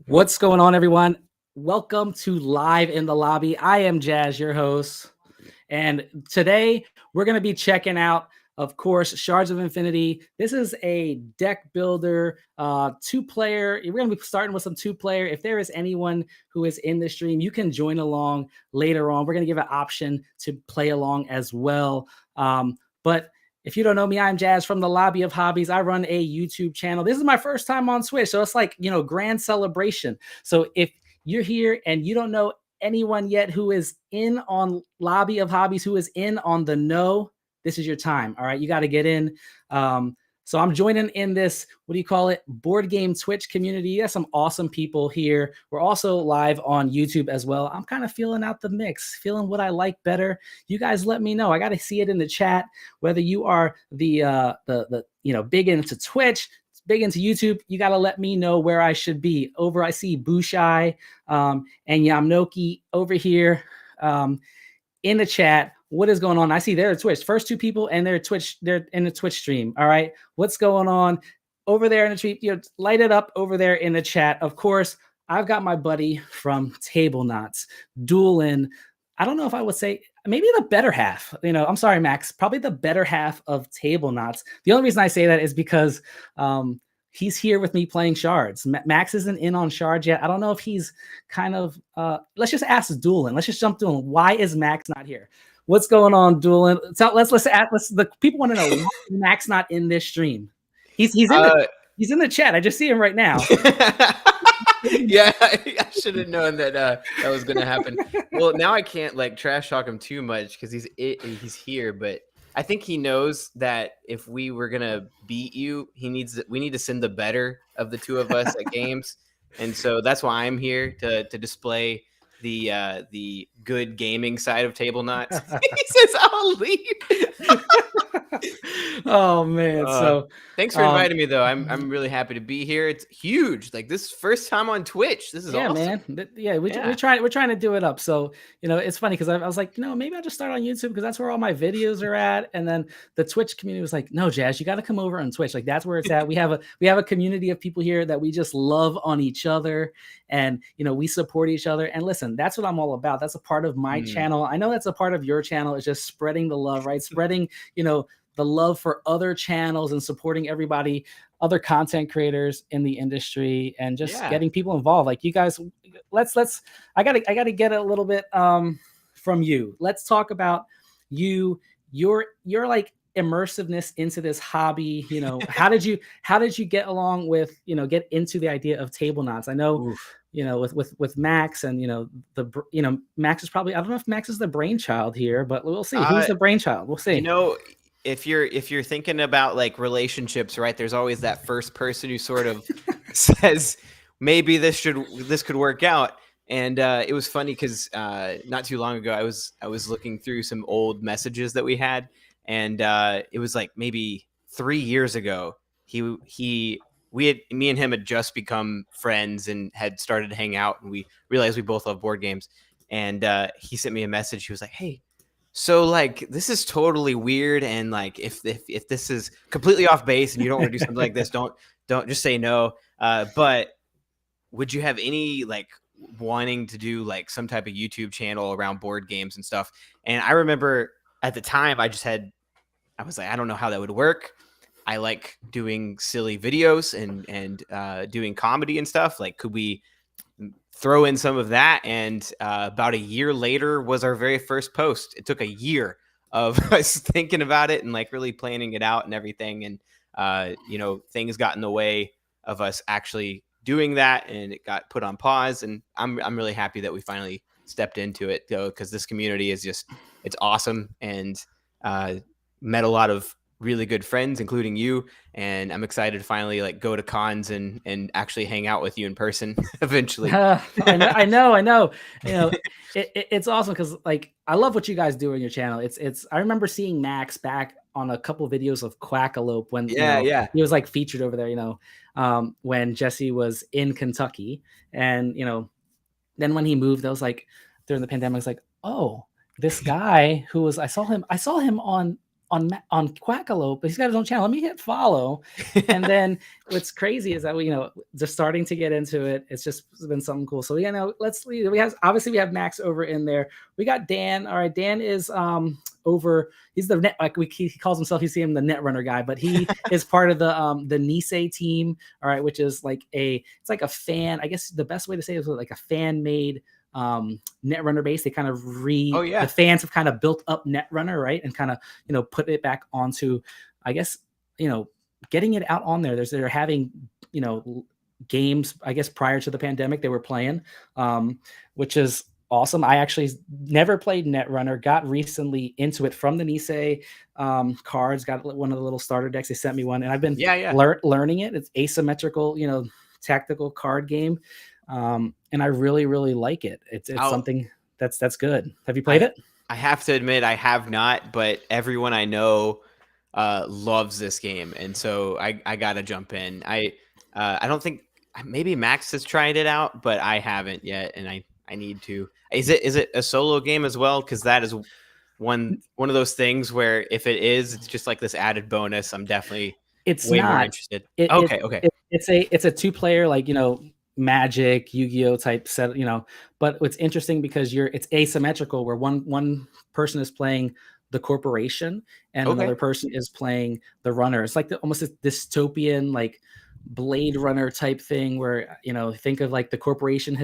What's going on, everyone? Welcome to Live in the Lobby. I am Jazz, your host. And today we're going to be checking out, of course, Shards of Infinity. This is a deck builder, two-player. We're going to be starting with some two-player. If there is anyone who is in the stream, you can join along later on. We're going to give an option to play along as well. But if you don't know me, I'm Jazz from the Lobby of Hobbies. I run a YouTube channel. This is my first time on Twitch, so it's like, grand celebration. So if you're here and you don't know anyone yet who is in on Lobby of Hobbies, who is in on the know, this is your time. All right, you got to get in. So I'm joining in this, board game Twitch community. There's some awesome people here. We're also live on YouTube as well. I'm kind of feeling out the mix, feeling what I like better. You guys let me know. I got to see it in the chat, whether you are the big into Twitch, big into YouTube. You got to let me know where I should be. I see Bushai and Yamnoki over here in the chat. What is going on? I see they're at Twitch. First two people and they're in the Twitch stream. All right. What's going on over there in the tweet? Light it up over there in the chat. Of course, I've got my buddy from Tablenauts, Doolin. I don't know if I would say maybe the better half. I'm sorry, Max. Probably the better half of Tablenauts. The only reason I say that is because he's here with me playing Shards. Max isn't in on Shards yet. I don't know if he's kind of let's just ask Doolin. Let's just jump Doolin. Why is Max not here? What's going on, Doolin? So let's the people want to know why Max not in this stream. He's in the chat. I just see him right now. Yeah, I should have known that that was going to happen. Well, now I can't trash talk him too much because he's here, but I think he knows that if we were gonna beat you, we need to send the better of the two of us at games, and so that's why I'm here to display the good gaming side of Tablenauts. He says I'll leave. Oh man! So thanks for inviting me, though. I'm really happy to be here. It's huge. This first time on Twitch. This is awesome. Man. We're trying to do it up. So it's funny because I was like, maybe I'll just start on YouTube because that's where all my videos are at. And then the Twitch community was like, no, Jazz, you got to come over on Twitch. That's where it's at. We have a community of people here that we just love on each other, and we support each other. And listen, that's what I'm all about. That's a part of my channel. I know that's a part of your channel. Is just spreading the love, right? Spreading the love for other channels and supporting everybody, other content creators in the industry, and just getting people involved. Like you guys, I gotta get a little bit from you. Let's talk about your like immersiveness into this hobby. How did you get along with, get into the idea of Tablenauts? I know, Oof. with Max, and Max is probably, I don't know if Max is the brainchild here, but we'll see. Who's the brainchild? We'll see. If you're thinking about like relationships, right, there's always that first person who sort of says maybe this could work out. And it was funny because not too long ago I was looking through some old messages that we had, and it was like maybe 3 years ago. Me and him had just become friends and had started to hang out, and we realized we both love board games. And he sent me a message. He was like, "Hey, so like this is totally weird, and like if this is completely off base and you don't want to do something like this, don't just say no. But would you have any like wanting to do like some type of YouTube channel around board games and stuff?" And I remember at the time I was like, I don't know how that would work. I like doing silly videos and doing comedy and stuff. Like, could we throw in some of that? And about a year later was our very first post. It took a year of us thinking about it and like really planning it out and everything. And things got in the way of us actually doing that, and it got put on pause. And I'm really happy that we finally stepped into it, though, because this community is it's awesome, and met a lot of really good friends, including you. And I'm excited to finally like go to cons and actually hang out with you in person eventually. I know. It's awesome because like I love what you guys do on your channel. I remember seeing Max back on a couple of videos of Quackalope when he was like featured over there. When Jesse was in Kentucky, and then when he moved, I was like, during the pandemic, I was like, oh, this guy who was I saw him on Quackalope, but he's got his own channel. Let me hit follow. And then what's crazy is that we, just starting to get into it. It's been something cool. So we obviously we have Max over in there. We got Dan. All right, Dan is over. He's the net, like he calls himself. You see him, the Netrunner guy, but he is part of the Nisei team. All right, which is like it's like a fan. I guess the best way to say it is like a fan made Netrunner base. They kind of the fans have kind of built up Netrunner, right, and kind of put it back onto, I guess, getting it out on there. They're having games, I guess, prior to the pandemic they were playing, which is awesome. I actually never played Netrunner, got recently into it from the Nisei cards, got one of the little starter decks. They sent me one, and I've been learning it. It's asymmetrical, tactical card game. And I really, really like it. It's something that's good. Have you played it? I have to admit I have not, but everyone I know loves this game, and so I gotta jump in. I don't think maybe Max has tried it out, but I haven't yet, and I need to. Is it a solo game as well? Because that is one of those things where if it is, it's just like this added bonus. I'm definitely more interested. Okay. It's a 2-player, like Magic, Yu-Gi-Oh type set, but what's interesting because it's asymmetrical, where one person is playing the corporation and another person is playing the runner. It's like almost a dystopian, like Blade Runner type thing, where think of like the corporation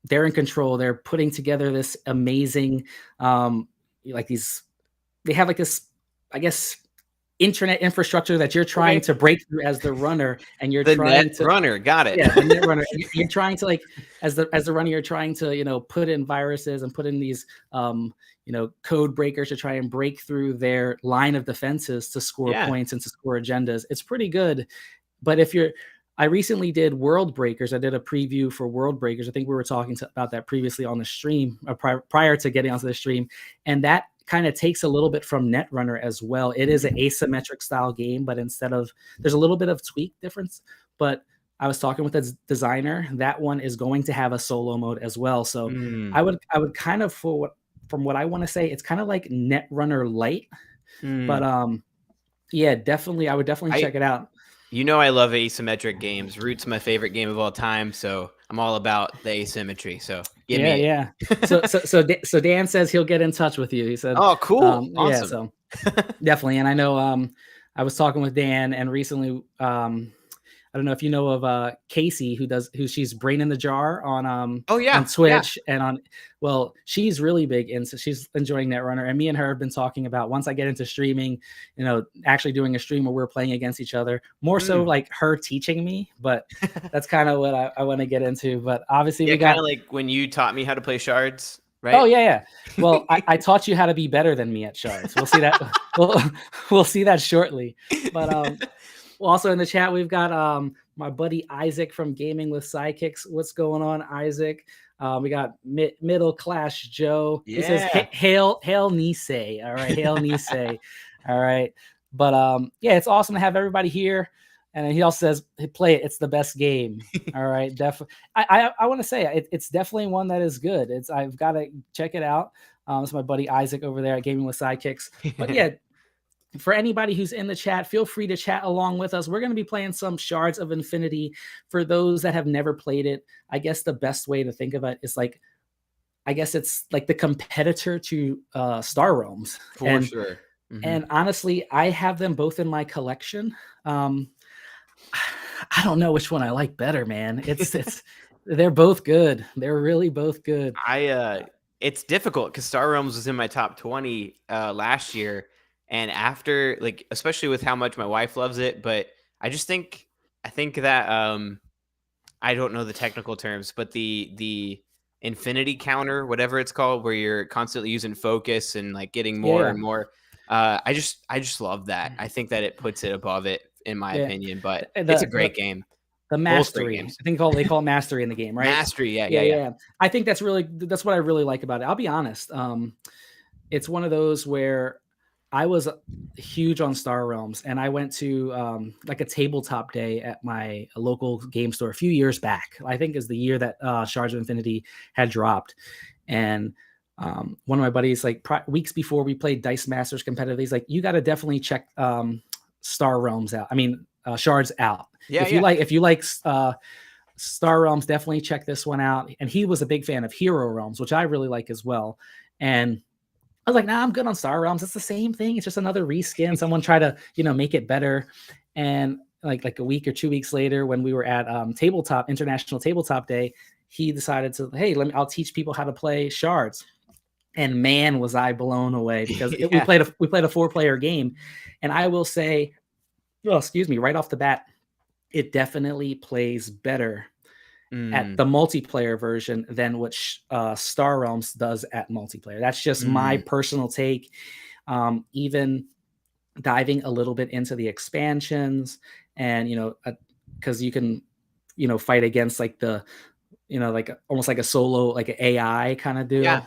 they're in control. They're putting together this amazing they have like this, I guess, internet infrastructure that you're trying to break through as the runner, and you're runner. Got it. Yeah, the net runner. You're trying to, like, as the runner, you're trying to put in viruses and put in these code breakers to try and break through their line of defenses to score points and to score agendas. It's pretty good. But I recently did World Breakers. I did a preview for World Breakers. I think we were talking about that previously on the stream, prior to getting onto the stream, and that kind of takes a little bit from Netrunner as well. It is an asymmetric style game, but there's a little bit of tweak difference. But I was talking with the designer. That one is going to have a solo mode as well. So I would kind of, from what I want to say, it's kind of like Netrunner light. But yeah, definitely, I would definitely check it out. I love asymmetric games. Root's my favorite game of all time, so I'm all about the asymmetry. So So Dan says he'll get in touch with you. He said, "Oh, cool, awesome." Yeah, so definitely. And I know I was talking with Dan, and recently I don't know if you know of Casey, who she's Brain in the Jar Oh yeah, on Twitch and on. Well, she's really big into. She's enjoying Netrunner, and me and her have been talking about once I get into streaming, actually doing a stream where we're playing against each other. More so like her teaching me, but that's kind of what I want to get into. But obviously, we got kind of like when you taught me how to play Shards. Right? Oh yeah. Well, I taught you how to be better than me at Shards. We'll see that. we'll see that shortly. But also in the chat we've got my buddy Isaac from Gaming with Sidekicks. What's going on, Isaac? We got Middle Class Joe. He says hail Nisei. All right, hail Nisei. All right. But yeah, it's awesome to have everybody here. And he also says, hey, play it. It's the best game. All right. Definitely. I want to say it's definitely one that is good. I've got to check it out. It's my buddy Isaac over there at Gaming with Sidekicks. But yeah, for anybody who's in the chat, feel free to chat along with us. We're going to be playing some Shards of Infinity. For those that have never played it, I guess the best way to think of it is like, I guess it's like the competitor to Star Realms. For sure. Mm-hmm. And honestly, I have them both in my collection. I don't know which one I like better, man. It's they're both good. They're really both good. It's difficult because Star Realms was in my top 20 last year, and after, like, especially with how much my wife loves it, but I think that I don't know the technical terms, but the infinity counter, whatever it's called, where you're constantly using focus and like getting more and more. I just love that. I think that it puts it above it, in my opinion, but it's a great game. The mastery, I think they call it mastery in the game, right? Mastery, yeah. I think that's what I really like about it. I'll be honest. It's one of those where I was huge on Star Realms, and I went to like a tabletop day at my local game store a few years back. I think is the year that Shards of Infinity had dropped, and one of my buddies, like weeks before we played Dice Masters competitively, he's like, "You got to definitely check Star Realms out. I mean, Shards out. If you like Star Realms, definitely check this one out." And he was a big fan of Hero Realms, which I really like as well. And I was like, "Nah, I'm good on Star Realms. It's the same thing. It's just another reskin. Someone try to, make it better." And like a week or 2 weeks later, when we were at International Tabletop Day, he decided to, hey, I'll teach people how to play Shards. And man, was I blown away because we played a 4-player game, and I will say, right off the bat, it definitely plays better at the multiplayer version than what Star Realms does at multiplayer. That's just my personal take. Even diving a little bit into the expansions, and because you can, fight against like the, like almost like a solo, like an AI kind of deal,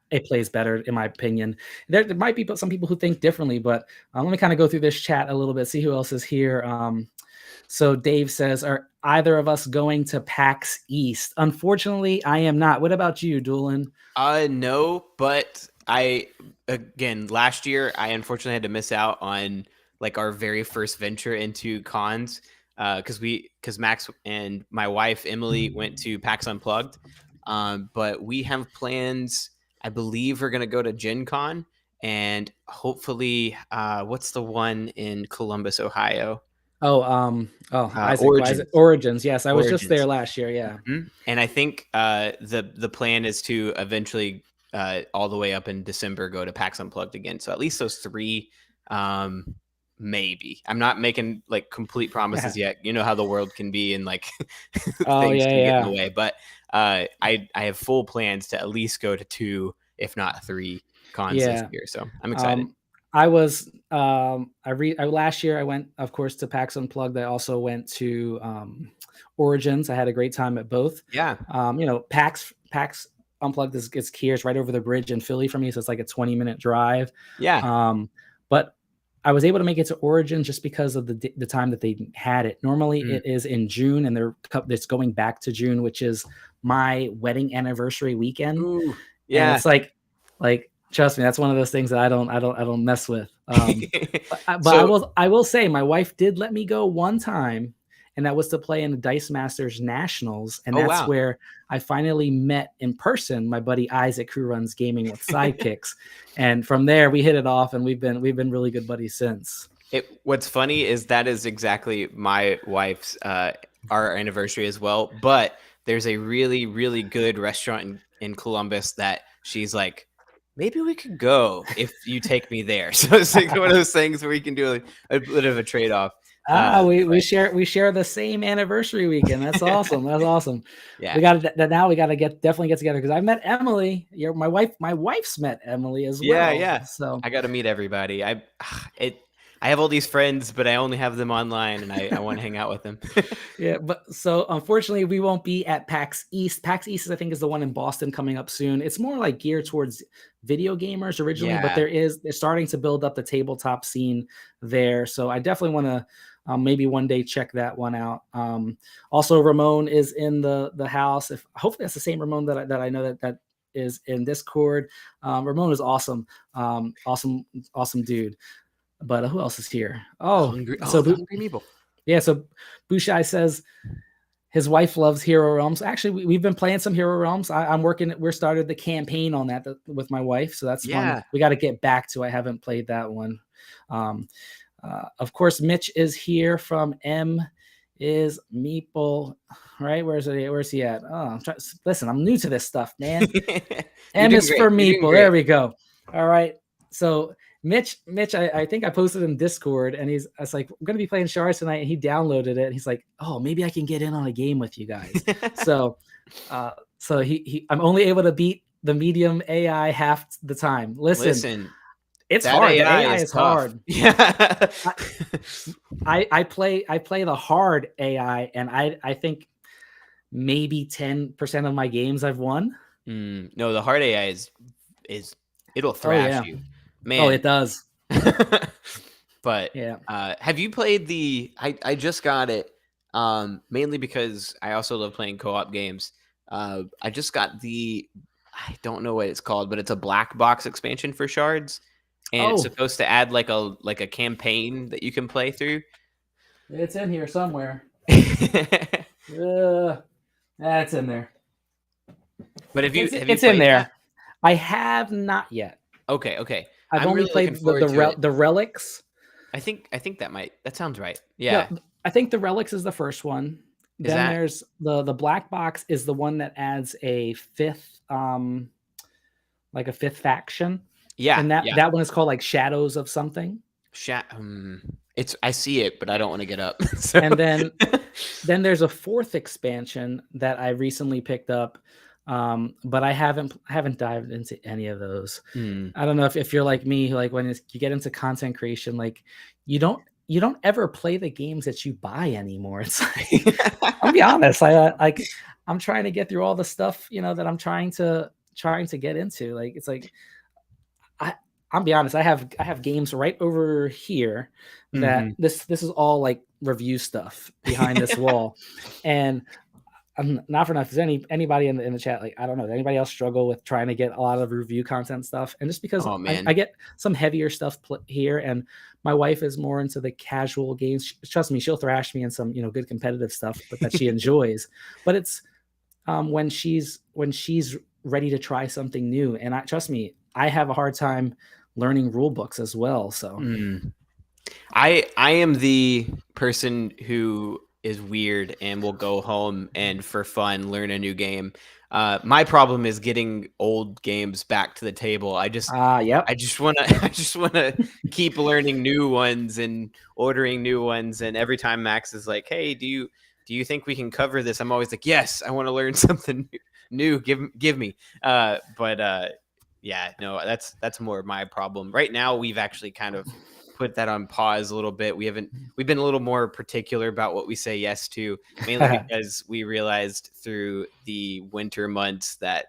it plays better, in my opinion. There might be some people who think differently, but let me kind of go through this chat a little bit, see who else is here. So Dave says, are either of us going to PAX East? Unfortunately, I am not. What about you, Doolin? No, but last year, I unfortunately had to miss out on like our very first venture into cons because Max and my wife, Emily, went to PAX Unplugged. But we have plans. I believe we're going to go to Gen Con, and hopefully, what's the one in Columbus, Ohio? Origins. Yes, I was just there last year. Yeah. Mm-hmm. And I think the plan is to eventually all the way up in December go to PAX Unplugged again. So at least those 3, maybe. I'm not making like complete promises yet. You know how the world can be, and like things can get in the way. But I have full plans to at least go to 2, if not 3 cons this year. So I'm excited. I was last year I went, of course, to PAX Unplugged. I also went to Origins. I had a great time at both. Yeah. PAX Unplugged is here. It's right over the bridge in Philly from me, so it's like a 20-minute drive. Yeah. But I was able to make it to Origins just because of the time that they had it. Normally it is in June, and it's going back to June, which is my wedding anniversary weekend. Ooh, yeah. And it's like trust me, that's one of those things that I don't mess with. But I will say my wife did let me go one time, and that was to play in the Dice Masters Nationals, and that's where I finally met in person my buddy Isaac, who runs Gaming with Sidekicks, and from there we hit it off, and we've been really good buddies since. What's funny is that is exactly my wife's our anniversary as well. But there's a really, really good restaurant in Columbus that she's like, maybe we could go if you take me there. So it's like one of those things where we can do a bit of a trade off. We share the same anniversary weekend. That's awesome. That's awesome. Yeah. We got to now. We got to definitely get together because I met Emily. My wife's met Emily as well. Yeah. So I got to meet everybody. I have all these friends, but I only have them online, and I want to hang out with them. Yeah, but so unfortunately, we won't be at PAX East. PAX East, I think, is the one in Boston coming up soon. It's more like geared towards video gamers originally, but they're starting to build up the tabletop scene there. So I definitely want to maybe one day check that one out. Also, Ramon is in the house. Hopefully that's the same Ramon that I know that is in Discord. Ramon is awesome, awesome dude. But who else is here? Hungry Meeple. Yeah, so Bushai says his wife loves Hero Realms. Actually, we've been playing some Hero Realms. We're started the campaign on that with my wife, so that's fun. We got to get back to. I haven't played that one. Of course, Mitch is here from M is Meeple, right? Where's he at? Oh, listen, I'm new to this stuff, man. M is for Meeple. There we go. All right, so. Mitch, I think I posted in Discord, and I was like, I'm gonna be playing Shards tonight, and he downloaded it. And he's like, oh, maybe I can get in on a game with you guys. so I'm only able to beat the medium AI half the time. Listen, it's hard. AI is hard. Yeah. I play the hard AI, and I think maybe 10% of my games I've won. No, the hard AI is it'll thrash you. Man. Oh, it does. But yeah. Have you played I just got it mainly because I also love playing co-op games. I just got I don't know what it's called, but it's a black box expansion for Shards, and it's supposed to add like a campaign that you can play through. It's in here somewhere. That's in there. But it's in there. That? I have not yet. Okay. I've only really played the relics. I think that sounds right. Yeah. No, I think the relics is the first one. There's the black box is the one that adds a fifth like a fifth faction. Yeah. And that one is called like Shadows of something. I see it, but I don't want to get up. So. And then there's a fourth expansion that I recently picked up. But I haven't dived into any of those. I don't know if you're like me, like when you get into content creation, like you don't ever play the games that you buy anymore. It's like, I'll be honest, I'm trying to get through all the stuff, that I'm trying to get into. Like, it's like, I'll be honest, I have games right over here that this is all like review stuff behind this wall. And I'm not for nothing. Is anybody in the chat, like, I don't know, does anybody else struggle with trying to get a lot of review content stuff? And just because I get some heavier stuff here, and my wife is more into the casual games. Trust me, she'll thrash me in some good competitive stuff, but that she enjoys. But it's when she's ready to try something new, and trust me, I have a hard time learning rule books as well. So I am the person who is weird and will go home and for fun learn a new game. My problem is getting old games back to the table. I just want to keep learning new ones and ordering new ones. And every time Max is like, "Hey, do you think we can cover this?" I'm always like, "Yes, I want to learn something new. Give me." Yeah, no, that's more my problem. Right now, we've actually kind of put that on pause a little bit. We've been a little more particular about what we say yes to, mainly because we realized through the winter months that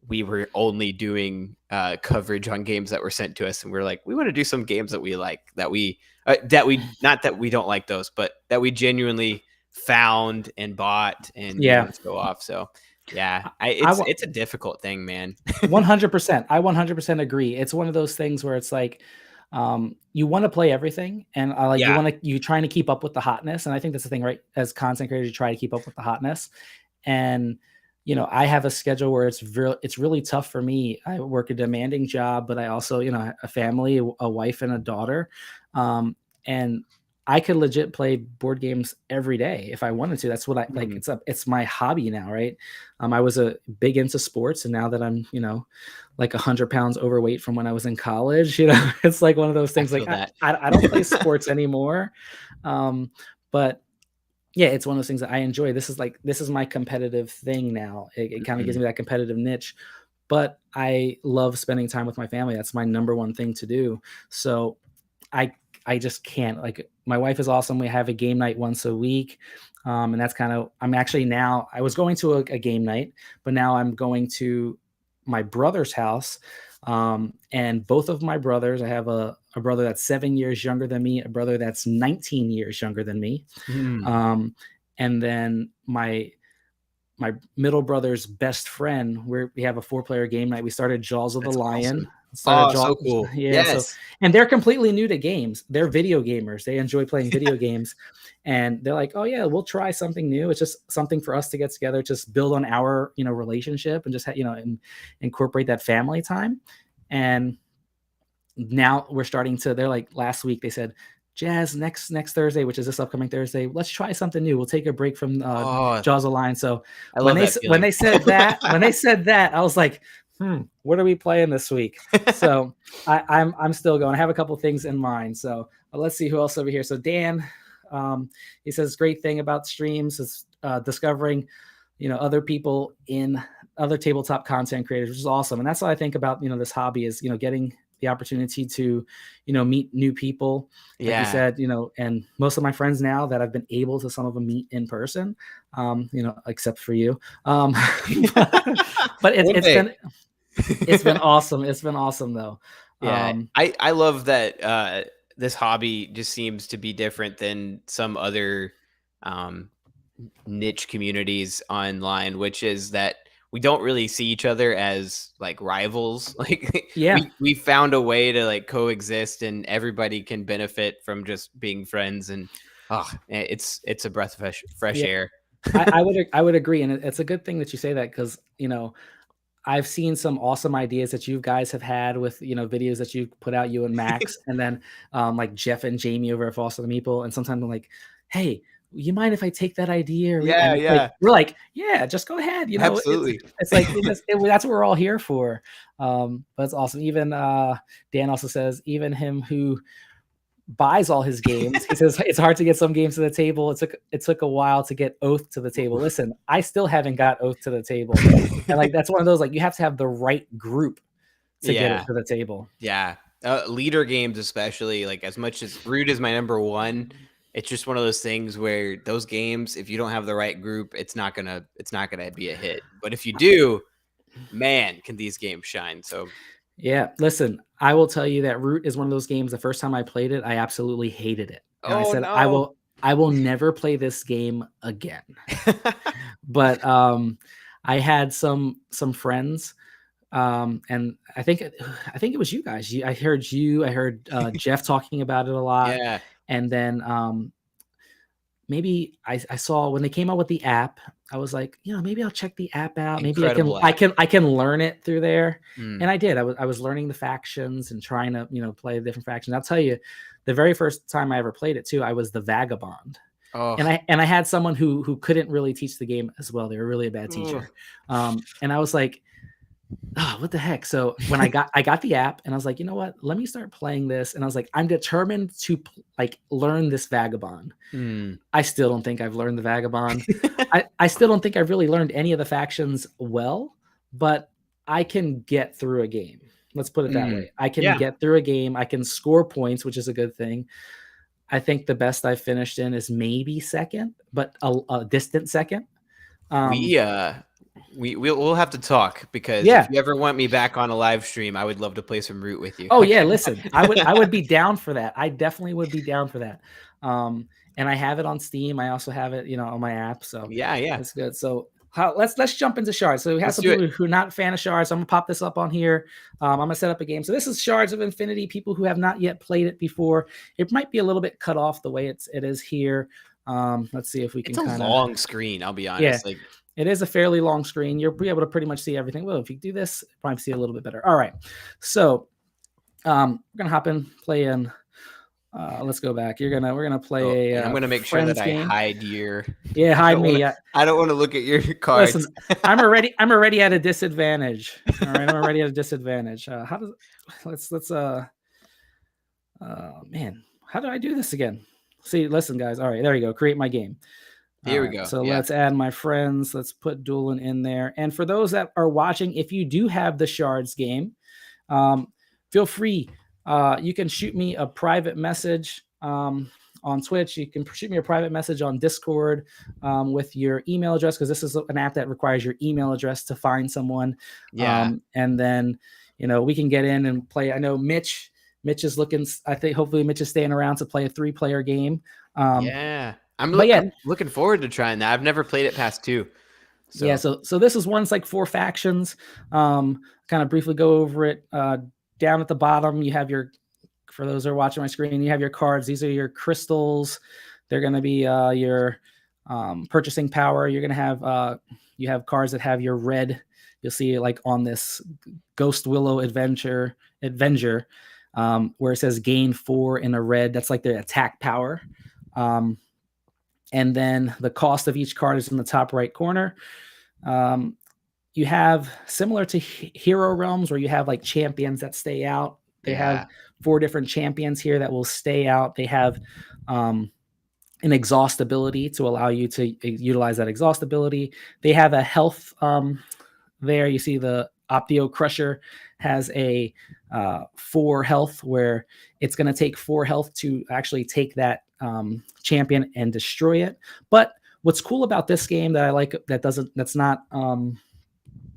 we were only doing coverage on games that were sent to us, and we're like, we want to do some games that we like, that we not that we don't like those, but that we genuinely found and bought and go off. So yeah, it's a difficult thing, man. 100%. I 100% agree. It's one of those things where it's like, you want to play everything, and you're trying to keep up with the hotness. And I think that's the thing, right? As content creators, you try to keep up with the hotness. And, I have a schedule where it's really tough for me. I work a demanding job, but I also, a family, a wife and a daughter. and I could legit play board games every day if I wanted to. That's what I like. It's my hobby now, right? I was a big into sports, and now that I'm, like 100 pounds overweight from when I was in college, it's like one of those things. Like I don't play sports anymore, but yeah, it's one of those things that I enjoy. This is my competitive thing now. It kind of gives me that competitive niche, but I love spending time with my family. That's my number one thing to do. So I just can't. Like, my wife is awesome. We have a game night once a week. And that's I was going to a game night, but now I'm going to my brother's house. And both of my brothers, I have a brother that's 7 years younger than me, a brother that's 19 years younger than me. And then my middle brother's best friend, we have a 4-player game night. We started Jaws of the Lion. Awesome. So cool. Yeah. Yes. And they're completely new to games. They're video gamers. They enjoy playing video games. And they're like, oh yeah, we'll try something new. It's just something for us to get together, just build on our, relationship and just, and incorporate that family time. And now we're starting to, they're like, last week they said, Jazz, next Thursday, which is this upcoming Thursday, let's try something new. We'll take a break from Jaws of the Lion. So when they said that, I was like, what are we playing this week? So I'm still going. I have a couple things in mind. So let's see who else over here. So Dan, he says, great thing about streams is discovering, other people in other tabletop content creators, which is awesome. And that's what I think about, this hobby is, getting the opportunity to, meet new people, like you said, and most of my friends now that I've been able to some of them meet in person, except for you. But it's been awesome. It's been awesome though. Yeah. I love that this hobby just seems to be different than some other niche communities online, which is that we don't really see each other as like rivals. Like, we found a way to like coexist, and everybody can benefit from just being friends. And it's a breath of fresh air. I would agree, and it's a good thing that you say that, because I've seen some awesome ideas that you guys have had with videos that you put out, you and Max, and then like Jeff and Jamie over at Foster the Meeple, and sometimes I'm like, hey, you mind if I take that idea? Yeah. We're like, yeah, just go ahead. Absolutely. It's like that's what we're all here for. But it's awesome. Even Dan also says, even him who buys all his games, he says it's hard to get some games to the table. It took a while to get Oath to the table. Listen, I still haven't got Oath to the table, and like that's one of those, like, you have to have the right group to get it to the table. Yeah, leader games especially. Like, as much as Root is my number one, it's just one of those things where those games, if you don't have the right group, it's not gonna be a hit. But if you do, man, can these games shine. So yeah, listen, I will tell you that Root is one of those games. The first time I played it, I absolutely hated it. And I said, no. I will never play this game again. But I had some friends, and I think it was you guys. I heard Jeff talking about it a lot. Yeah. And then maybe I saw when they came out with the app, I was like, maybe I'll check the app out. Incredible maybe I can learn it through there. And I did. I was learning the factions and trying to, play the different factions. I'll tell you, the very first time I ever played it too, I was the Vagabond. Oh. And I had someone who couldn't really teach the game as well. They were really a bad teacher. And I was like, oh, what the heck? So when I got the app, and I was like, you know what? Let me start playing this. And I was like, I'm determined to learn this Vagabond. I still don't think I've learned the Vagabond. I still don't think I've really learned any of the factions well, but I can get through a game. Let's put it that way. I can get through a game. I can score points, which is a good thing. I think the best I've finished in is maybe second, but a distant second. We'll have to talk, because if you ever want me back on a live stream, I would love to play some Root with you. Oh yeah, listen, I would be down for that. I definitely would be down for that. And I have it on Steam. I also have it, on my app. So yeah, that's good. So let's jump into Shards. So we have some people who are not a fan of Shards. So I'm gonna pop this up on here. I'm gonna set up a game. So this is Shards of Infinity. People who have not yet played it before, it might be a little bit cut off the way it is here. Let's see if we can. It's a long screen. I'll be honest. Yeah. It is a fairly long screen. You'll be able to pretty much see everything. Well, if you do this, you'll probably see a little bit better. All right. So we're going to hop in, play in Let's go back. We're gonna play and I'm gonna make sure that I game. hide your. Yeah, hide me. I don't want to look at your cards. Listen, I'm already at a disadvantage. All right, I'm already at a disadvantage. How does let's man, how do I do this again? See, listen, guys. All right, there you go. Create my game. Here we go. So let's add my friends. Let's put Doolin in there. And for those that are watching, if you do have the Shards game, feel free. You can shoot me a private message on Twitch. You can shoot me a private message on Discord with your email address, because this is an app that requires your email address to find someone. Yeah. And then, we can get in and play. I know Mitch is looking, I think hopefully Mitch is staying around to play a 3-player game. Yeah. I'm looking forward to trying that. I've never played it past 2. So. Yeah, so this is one's like 4 factions. Kind of briefly go over it. Down at the bottom, you have for those who are watching my screen, you have your cards. These are your crystals. They're going to be your purchasing power. You're going to have you have cards that have your red. You'll see like on this Ghost Willow Adventure, where it says gain 4 in a red. That's like their attack power. And then the cost of each card is in the top right corner. You have, similar to Hero Realms, where you have like champions that stay out. They have 4 different champions here that will stay out. They have an exhaust ability to allow you to utilize that exhaust ability. They have a health there. You see the Optio Crusher has a 4 health, where it's going to take 4 health to actually take that champion and destroy it. But what's cool about this game that I like, that's not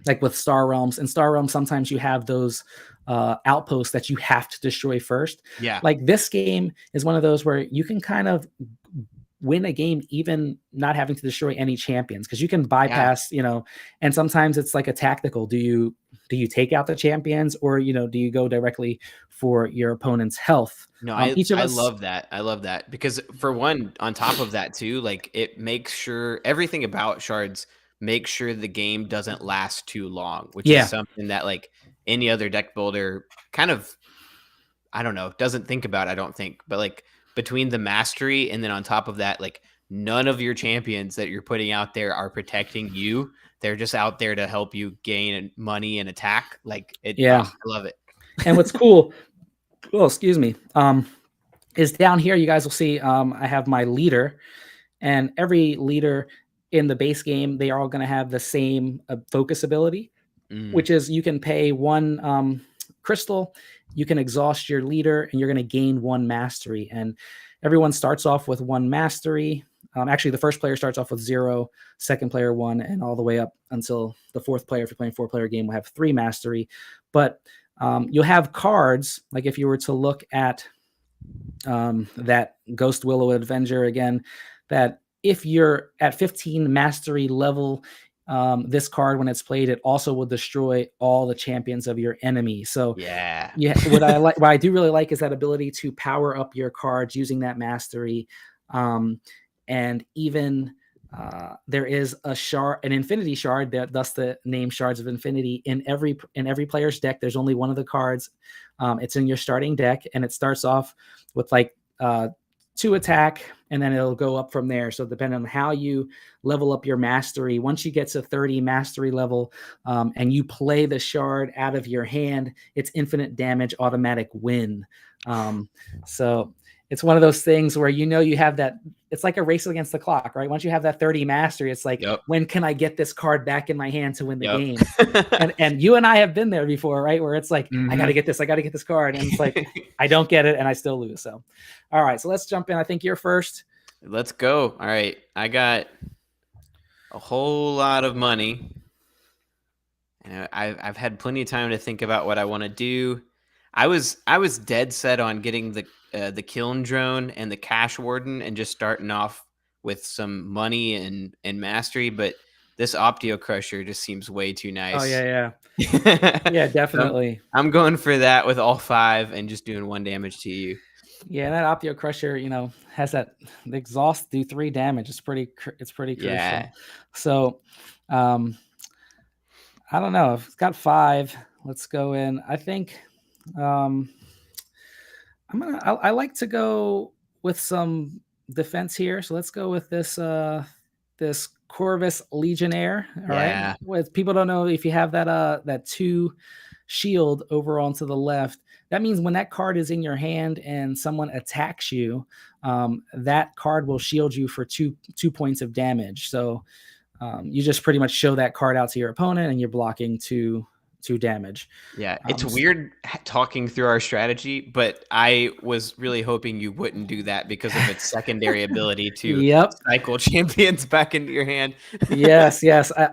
like with Star Realms. In Star Realms, sometimes you have those outposts that you have to destroy first. Yeah. Like this game is one of those where you can kind of win a game even not having to destroy any champions, because you can bypass, and sometimes it's like a tactical. Do you take out the champions, or do you go directly for your opponent's health? No, I love that. I love that, because for one, on top of that too, like it makes sure everything about Shards makes sure the game doesn't last too long, which is something that like any other deck builder kind of, I don't know, doesn't think about, I don't think. But like between the mastery and then on top of that, like none of your champions that you're putting out there are protecting you. They're just out there to help you gain money and attack. Like it. Yeah. I love it. And what's cool, excuse me, is down here, you guys will see I have my leader, and every leader in the base game, they are all going to have the same focus ability, which is you can pay 1 crystal, you can exhaust your leader, and you're going to gain 1 mastery. And everyone starts off with 1 mastery. Actually, the first player starts off with 0, second player 1, and all the way up until the 4th player, if you're playing 4-player game, will have 3 mastery. But you'll have cards, like if you were to look at that Ghost Willow Adventure again, that if you're at 15 mastery level, this card, when it's played, it also will destroy all the champions of your enemy. So what I do really like is that ability to power up your cards using that mastery. And even there is an infinity shard, thus the name Shards of Infinity. In every player's deck, there's only one of the cards. It's in your starting deck, and it starts off with like 2 attack, and then it'll go up from there. So depending on how you level up your mastery, once you get to 30 mastery level, and you play the shard out of your hand, it's infinite damage, automatic win. So it's one of those things where you have that. It's like a race against the clock, right? Once you have that 30 mastery, it's like, when can I get this card back in my hand to win the game? And you and I have been there before, right? Where it's like, I got to get this card. And it's like, I don't get it and I still lose. So, all right, so let's jump in. I think you're first. Let's go. All right. I got a whole lot of money. And I've had plenty of time to think about what I want to do. I was dead set on getting the kiln drone and the cash warden and just starting off with some money and mastery, but this Optio Crusher just seems way too nice. Oh yeah. Yeah, definitely. So I'm going for that with all 5 and just doing 1 damage to you. Yeah, that Optio Crusher, has the exhaust do 3 damage. It's pretty crucial. Yeah. So, I don't know. If it's got 5, let's go in. I think I like to go with some defense here. So let's go with this Corvus Legionnaire. All right. Yeah. With people don't know if you have that 2 shield over onto the left, that means when that card is in your hand and someone attacks you, that card will shield you for 2 points of damage. So you just pretty much show that card out to your opponent and you're blocking 2 damage. Yeah, it's weird talking through our strategy, but I was really hoping you wouldn't do that because of its secondary ability to cycle champions back into your hand. Yes.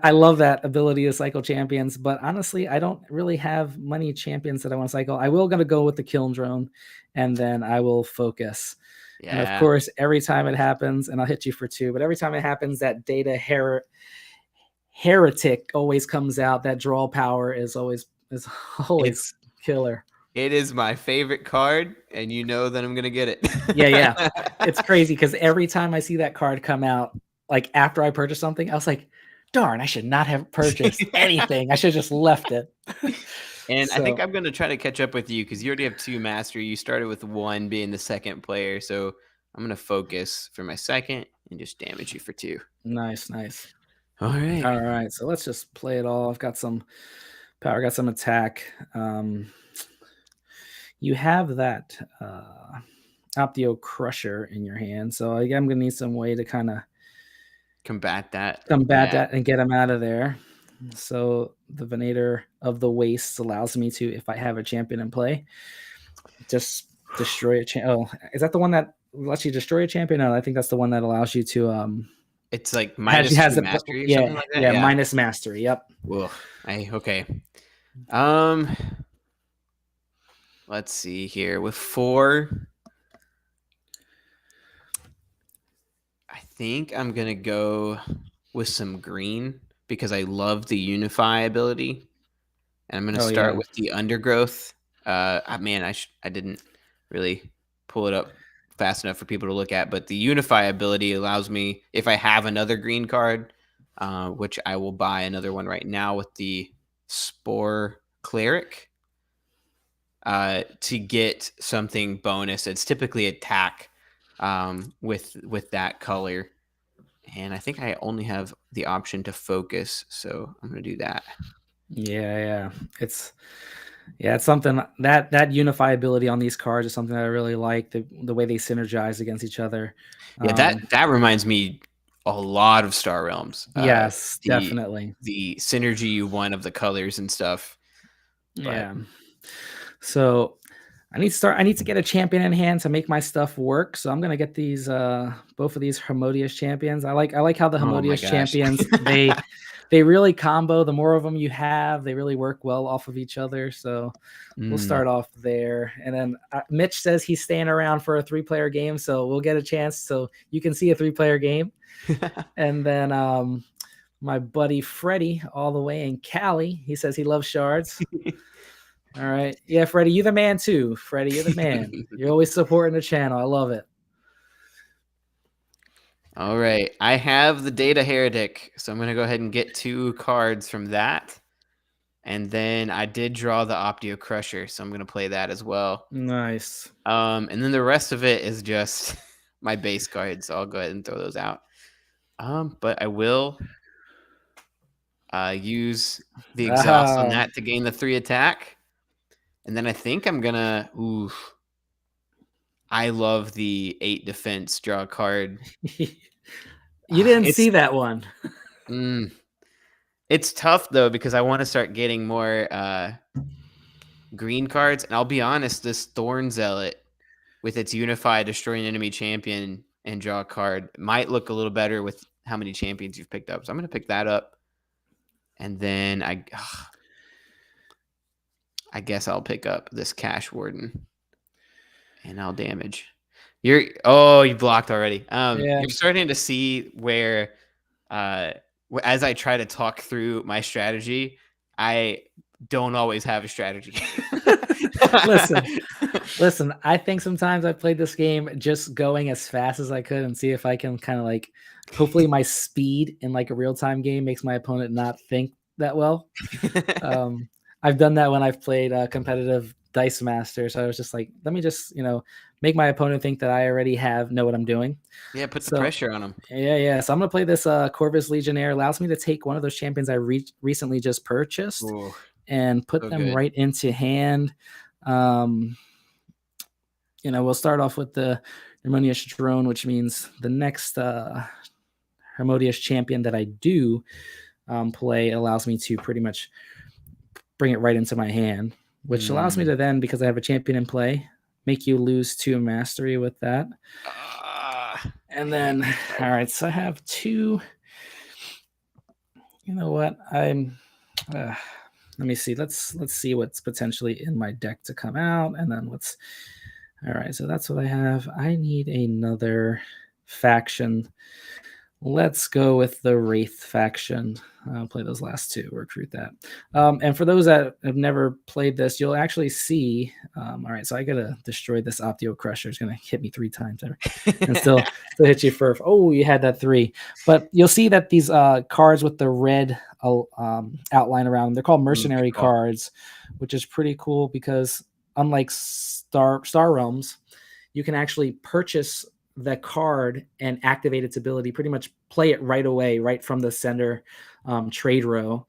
I love that ability to cycle champions, but honestly, I don't really have many champions that I want to cycle. I will gonna go with the Kiln Drone, and then I will focus. Yeah. And of course, every time it happens, and I'll hit you for 2, but every time it happens, that Data Heretic always comes out. That draw power is always killer. It is my favorite card, and you know that I'm gonna get it. Yeah. It's crazy because every time I see that card come out, like after I purchase something, I was like, darn, I should not have purchased anything. I should have just left it. And I think I'm going to try to catch up with you because you already have 2 mastery. You started with 1 being the second player. So I'm going to focus for my second and just damage you for 2. Nice. All right. So let's just play it all. I've got some power, got some attack. You have that Optio Crusher in your hand. So again, I'm going to need some way to kind of combat that and get him out of there. So the Venator of the Wastes allows me to, if I have a champion in play, just destroy a champion. Oh, is that the one that lets you destroy a champion? No, I think that's the one that allows you to it's like minus mastery or something like that. Yeah, minus mastery. Yep. Whoa. Okay. Let's see here. With 4, I think I'm gonna go with some green because I love the Unify ability. And I'm going to start with the Undergrowth. Man, I didn't really pull it up fast enough for people to look at, but the Unify ability allows me, if I have another green card, which I will buy another one right now with the Spore Cleric, to get something bonus. It's typically attack with that color. And I think I only have the option to focus, so I'm going to do that. Yeah. It's something that Unify ability on these cards is something that I really like. The way they synergize against each other. Yeah, that reminds me a lot of Star Realms. Yes, definitely. The synergy you want of the colors and stuff. Yeah. So I need to get a champion in hand to make my stuff work. So I'm gonna get these both of these Harmodious champions. I like how the Harmodious champions they really combo. The more of them you have, they really work well off of each other. So we'll start off there. And then Mitch says he's staying around for a 3-player game, so we'll get a chance so you can see a 3-player game. And then my buddy Freddie, all the way in Cali, he says he loves shards. All right. Yeah, Freddie, you're the man too. Freddie, you're the man. You're always supporting the channel. I love it. All right. I have the Data Heretic, so I'm going to go ahead and get 2 cards from that. And then I did draw the Optio Crusher, so I'm going to play that as well. Nice. And then the rest of it is just my base cards, so I'll go ahead and throw those out. But I will use the exhaust on that to gain the 3 attack. And then I think I'm going to... I love the 8 defense, draw a card. You didn't see that one. It's tough, though, because I want to start getting more green cards. And I'll be honest, this Thorn Zealot, with its Unify, destroy an enemy champion, and draw a card, might look a little better with how many champions you've picked up. So I'm going to pick that up. And then I guess I'll pick up this Cash Warden. And I'll damage. You blocked already. You're starting to see where, as I try to talk through my strategy, I don't always have a strategy. Listen. I think sometimes I played this game just going as fast as I could and see if I can kind of like, hopefully my speed in like a real-time game makes my opponent not think that well. I've done that when I've played competitive Dice Master. So I was just like, let me just, make my opponent think that I already know what I'm doing. Yeah, put the pressure on him. Yeah. So I'm going to play this Corvus Legionnaire. Allows me to take one of those champions I recently just purchased and put them right into hand. We'll start off with the Harmonious Drone, which means the next Harmonious champion that I do play allows me to pretty much bring it right into my hand, which allows me to then, because I have a champion in play, make you lose 2 mastery with that. And then, all right, so I have 2. You know what? Let me see. Let's see what's potentially in my deck to come out, and then all right, so that's what I have. I need another faction. Let's go with the Wraith faction. I'll play those last 2, recruit that. And for those that have never played this, you'll actually see, all right, so I got to destroy this Optio Crusher. It's going to hit me 3 times and still hit you for, oh, you had that 3. But you'll see that these cards with the red outline around them, they're called mercenary cards, which is pretty cool because unlike Star Realms, you can actually purchase the card and activate its ability, pretty much play it right away, right from the center trade row.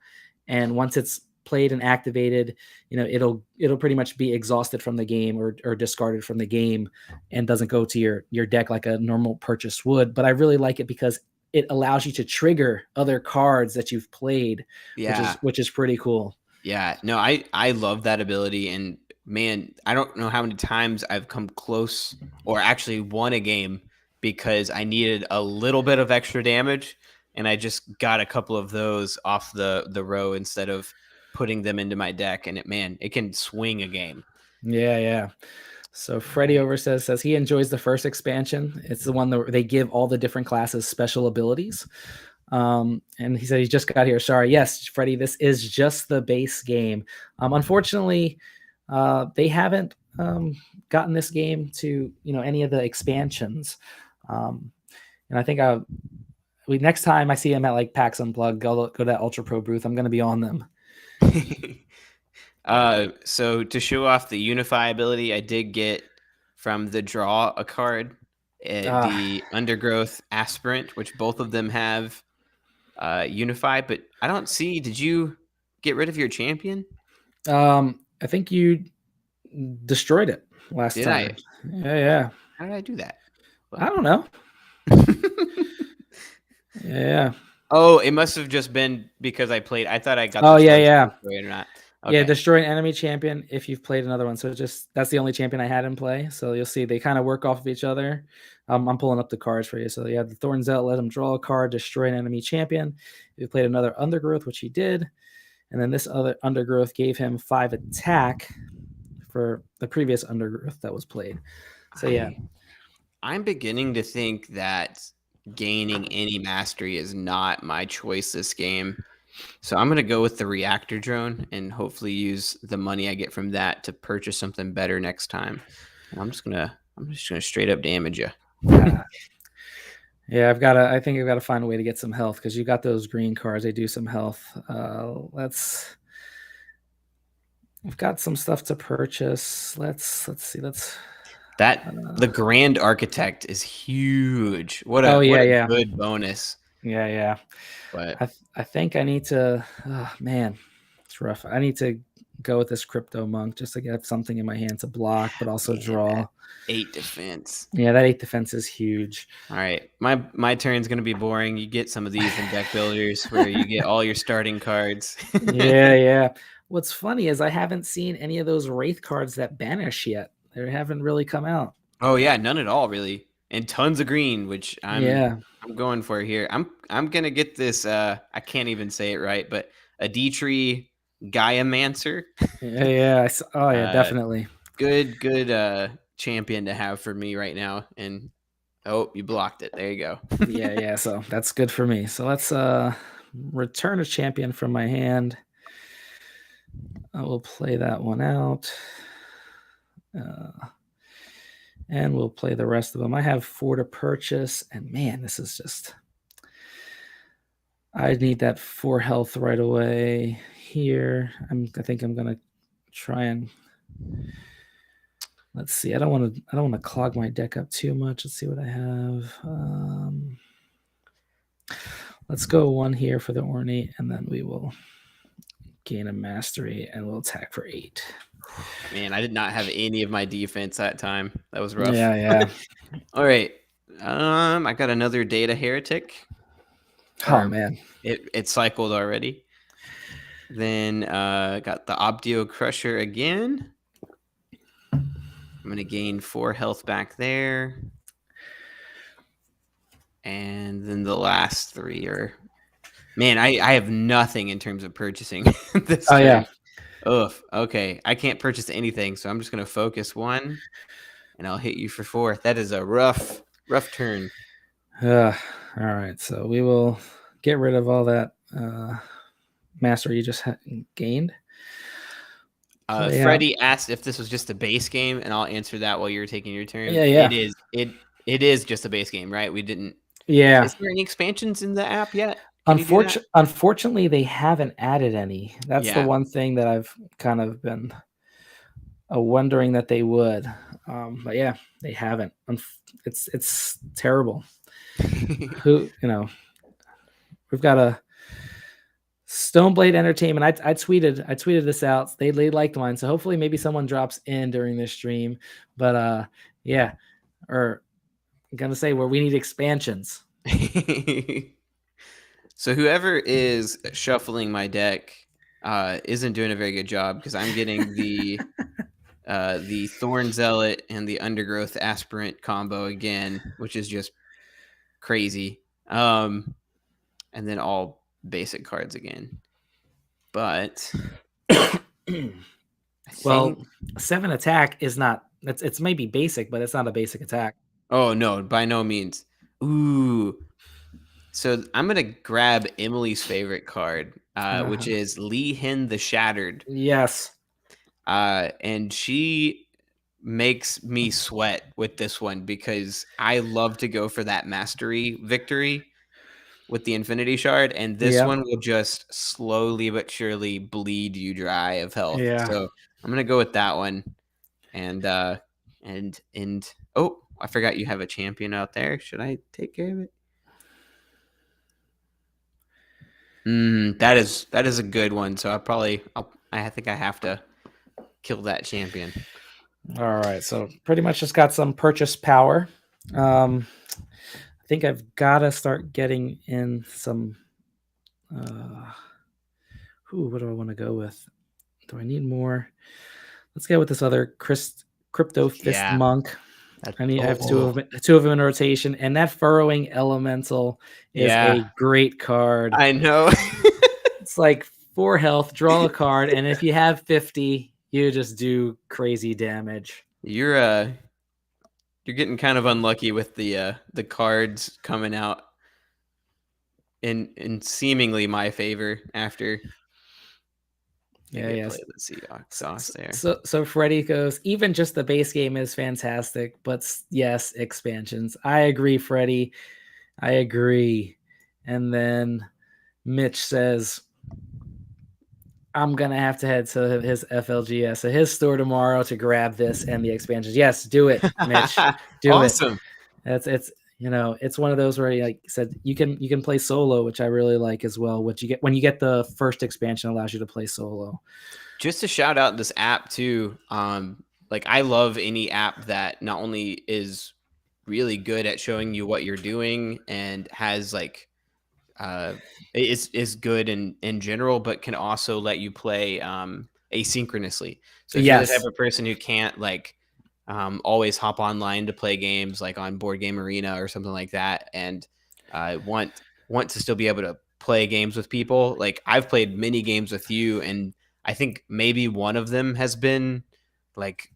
And once it's played and activated, it'll pretty much be exhausted from the game or discarded from the game and doesn't go to your deck like a normal purchase would. But I really like it because it allows you to trigger other cards that you've played, which is pretty cool. Yeah, no, I love that ability. And man, I don't know how many times I've come close or actually won a game because I needed a little bit of extra damage and I just got a couple of those off the row instead of putting them into my deck. And it can swing a game. Yeah. So Freddie over says he enjoys the first expansion. It's the one that they give all the different classes special abilities. And he said he just got here. Sorry. Yes, Freddie, this is just the base game. Unfortunately, they haven't gotten this game to any of the expansions. And I think next time I see him at like PAX Unplugged, go to that Ultra Pro booth. I'm going to be on them. So to show off the Unify ability, I did get from the draw a card, the Undergrowth Aspirant, which both of them have Unify, but I don't see. Did you get rid of your champion? I think you destroyed it last time. Did I? Yeah. How did I do that? Well, I don't know. Yeah. Oh, it must have just been because I played. I thought I got. Oh yeah. Or not. Okay. Yeah, destroy an enemy champion if you've played another one. So that's the only champion I had in play. So you'll see they kind of work off of each other. I'm pulling up the cards for you. So you have the Thorn Zealot, let him draw a card, destroy an enemy champion. If you played another Undergrowth, which he did, and then this other Undergrowth gave him 5 attack for the previous Undergrowth that was played. So yeah. I'm beginning to think that gaining any mastery is not my choice this game. So I'm going to go with the Reactor Drone and hopefully use the money I get from that to purchase something better next time. And I'm just going to straight up damage you. Yeah, I think I've got to find a way to get some health because you got those green cards. They do some health. We've got some stuff to purchase. Let's see. The Grand Architect is huge. What a good bonus. Yeah. But I think I need to. Oh man, it's rough. I need to go with this Crypto Monk just to get something in my hand to block, but also draw. 8 defense. Yeah, that 8 defense is huge. All right, my turn's gonna be boring. You get some of these in deck builders where you get all your starting cards. Yeah. What's funny is I haven't seen any of those Wraith cards that banish yet. They haven't really come out. Oh yeah, none at all really, and tons of green, which I'm going for here. I'm gonna get this. I can't even say it right, but a D-Tree Gaiamancer. Yeah. Oh yeah, definitely. Good champion to have for me right now. And you blocked it. There you go. Yeah. So that's good for me. So let's return a champion from my hand. I will play that one out. And we'll play the rest of them. I have 4 to purchase, and man, this is just. I need that 4 health right away here. I think I'm gonna try and Let's see. I don't want to clog my deck up too much. Let's see what I have. Let's go 1 here for the ornate, and then we will gain a mastery, and we'll attack for 8. Man, I did not have any of my defense that time. That was rough. Yeah. All right. I got another Data Heretic. Oh man, it cycled already. Then got the Obdio Crusher again. I'm gonna gain 4 health back there. And then the last 3 are, man, I have nothing in terms of purchasing this turn. Yeah. Ugh. Okay, I can't purchase anything, so I'm just gonna focus 1, and I'll hit you for 4. That is a rough turn. All right, so we will get rid of all that mastery you just gained. Freddie asked if this was just a base game, and I'll answer that while you're taking your turn. Yeah. It is just a base game, right? We didn't. Yeah. Is there any expansions in the app yet? Unfortunately, they haven't added any. That's the one thing that I've kind of been wondering that they would. But yeah, they haven't. It's terrible. We've got a Stoneblade Entertainment. I tweeted this out. They liked mine, so hopefully maybe someone drops in during this stream. But yeah, or I'm gonna say where we need expansions. So whoever is shuffling my deck isn't doing a very good job, because I'm getting the Thorn Zealot and the Undergrowth Aspirant combo again, which is just crazy. And then all basic cards again. But well, 7 attack is not. It's maybe basic, but it's not a basic attack. Oh no, by no means. Ooh. So I'm gonna grab Emily's favorite card, which is Lihin the Shattered. Yes. And she makes me sweat with this one, because I love to go for that mastery victory with the Infinity Shard, and this one will just slowly but surely bleed you dry of health. Yeah. So I'm gonna go with that one. And oh, I forgot you have a champion out there. Should I take care of it? That is a good one. So I think I have to kill that champion. All right, so pretty much just got some purchase power. I think I've got to start getting in some. What do I want to go with? Do I need more? Let's go with this other Crypto Fist Monk. I have 2 of them in rotation, and that Furrowing Elemental is a great card. I know. It's like 4 health, draw a card, and if you have 50, you just do crazy damage. You're getting kind of unlucky with the cards coming out in seemingly my favor after. Yes. Let's see, Oxos there. So Freddie goes, even just the base game is fantastic, but yes, expansions. I agree, Freddie. I agree. And then Mitch says, I'm going to have to head to his FLGS, so his store tomorrow, to grab this and the expansions. Yes, do it, Mitch. Do awesome. It. It's one of those where, like I said, you can play solo, which I really like as well. What you get when you get the first expansion allows you to play solo. Just to shout out this app too. Like, I love any app that not only is really good at showing you what you're doing and has like is good in general, but can also let you play asynchronously. So if you're the type of person who can't like always hop online to play games like on Board Game Arena or something like that, and want to still be able to play games with people, like I've played many games with you, and I think maybe one of them has been like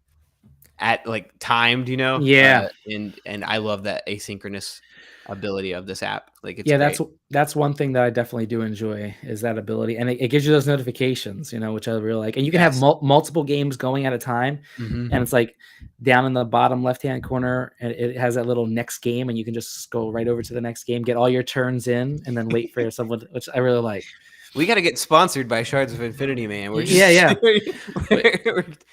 at like timed, and I love that asynchronous ability of this app. Like, it's great. That's one thing that I definitely do enjoy, is that ability, and it gives you those notifications, which I really like. And you can have multiple games going at a time, and it's like down in the bottom left hand corner, and it has that little next game, and you can just go right over to the next game, get all your turns in, and then wait for someone, which I really like. We got to get sponsored by Shards of Infinity, man. We're just Yeah. we're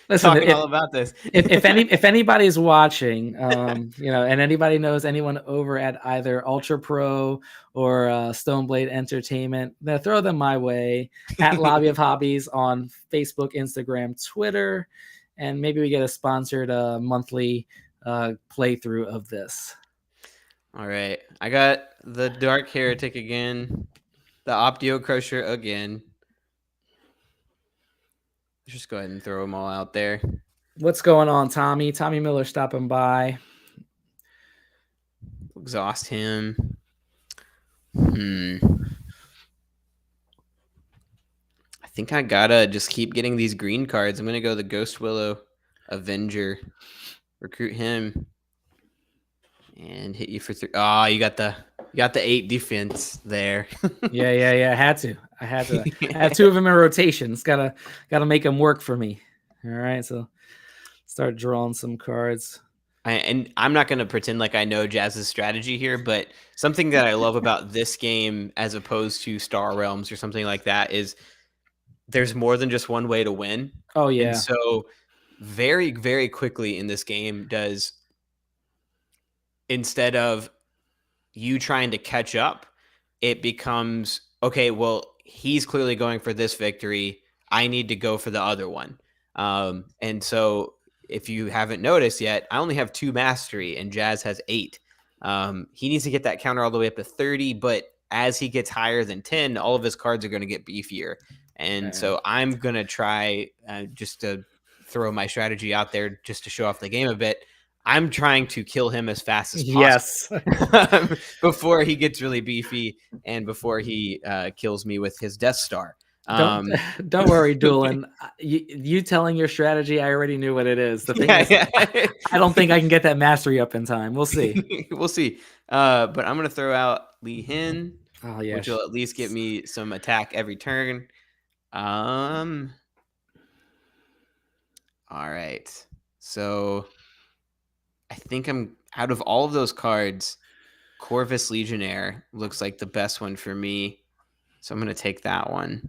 Listen, talking all about this. if anybody's watching, and anybody knows anyone over at either Ultra Pro or Stoneblade Entertainment, then throw them my way at Lobby of Hobbies on Facebook, Instagram, Twitter, and maybe we get a sponsored monthly playthrough of this. All right, I got the Dark Heretic again, the Optio Crusher again. Let's just go ahead and throw them all out there. What's going on, Tommy? Tommy Miller stopping by. Exhaust him. I think I gotta just keep getting these green cards. I'm gonna go the Ghost Willow Avenger. Recruit him. And hit you for 3. Oh, you got the 8 defense there. Yeah. I had to. I have 2 of them in rotations. Gotta make them work for me. All right, so start drawing some cards. And I'm not going to pretend like I know Jazz's strategy here, but something that I love about this game as opposed to Star Realms or something like that is there's more than just one way to win. Oh, yeah. And so very, very quickly in this game does, instead of you trying to catch up, it becomes, okay, well, he's clearly going for this victory. I need to go for the other one. And so if you haven't noticed yet, I only have 2 mastery and Jazz has 8. He needs to get that counter all the way up to 30, but as he gets higher than 10, all of his cards are going to get beefier. And so I'm going to try just to throw my strategy out there just to show off the game a bit. I'm trying to kill him as fast as possible. Yes. Before he gets really beefy and before he kills me with his Death Star. Don't worry, Doolin. You telling your strategy, I already knew what it is. The thing is, I don't think I can get that mastery up in time. We'll see. We'll see. But I'm going to throw out Lee Hin, which will at least get me some attack every turn. All right. So I think I'm out of all of those cards, Corvus Legionnaire looks like the best one for me. So I'm going to take that one.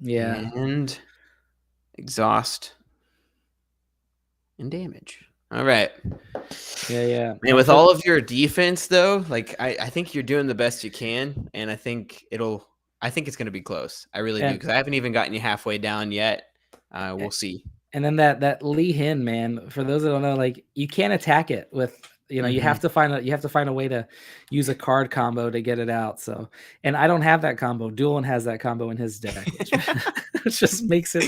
Yeah. And exhaust and damage. All right. Yeah. And with all of your defense, though, like I think you're doing the best you can. And I think it's going to be close. I really do. Because I haven't even gotten you halfway down yet. We'll see. And then that Lee Hin, man, for those that don't know, like you can't attack it with, you have to find a way to use a card combo to get it out. So, and I don't have that combo. Doolin has that combo in his deck, which just makes it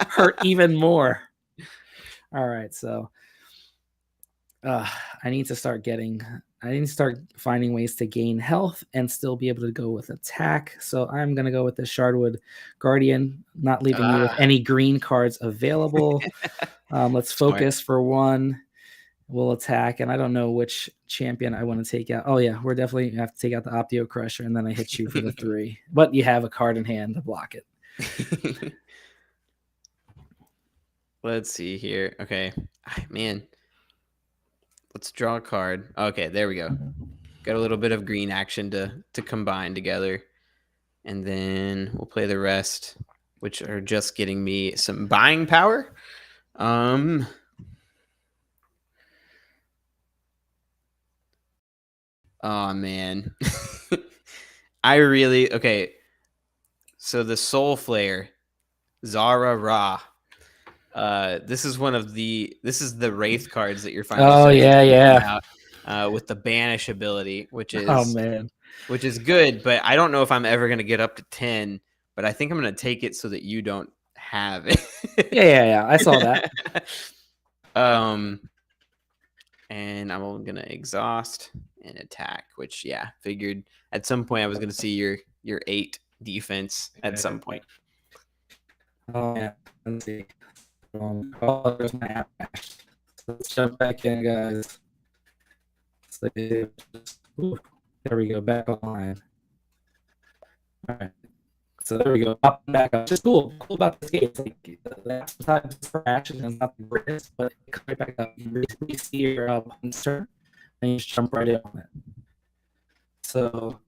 hurt even more. All right, so I need to start finding ways to gain health and still be able to go with attack. So I'm going to go with the Shardwood Guardian, not leaving you with any green cards available. Let's focus for 1. We'll attack, and I don't know which champion I want to take out. Oh, yeah, we're definitely going to have to take out the Optio Crusher, and then I hit you for the 3. But you have a card in hand to block it. Let's see here. Okay. Man. Let's draw a card. Okay, there we go. Got a little bit of green action to combine together. And then we'll play the rest, which are just getting me some buying power. Oh, man. Okay. So the Soul Flare, Zara Ra. This is the Wraith cards that you're finally. Oh, yeah. With the Banish ability, which is good, but I don't know if I'm ever gonna get up to 10. But I think I'm gonna take it so that you don't have it. Yeah. I saw that. And I'm gonna exhaust and attack, which figured at some point I was gonna see your 8 defense at some point. Oh yeah, let's see. There's my app. Let's jump back in, guys. There we go, back online. All right. So there we go. Up and back up. Just cool about this game. It's like sometimes for action is not the greatest, but it comes right back up. You see your turn, and you just jump right in on it. So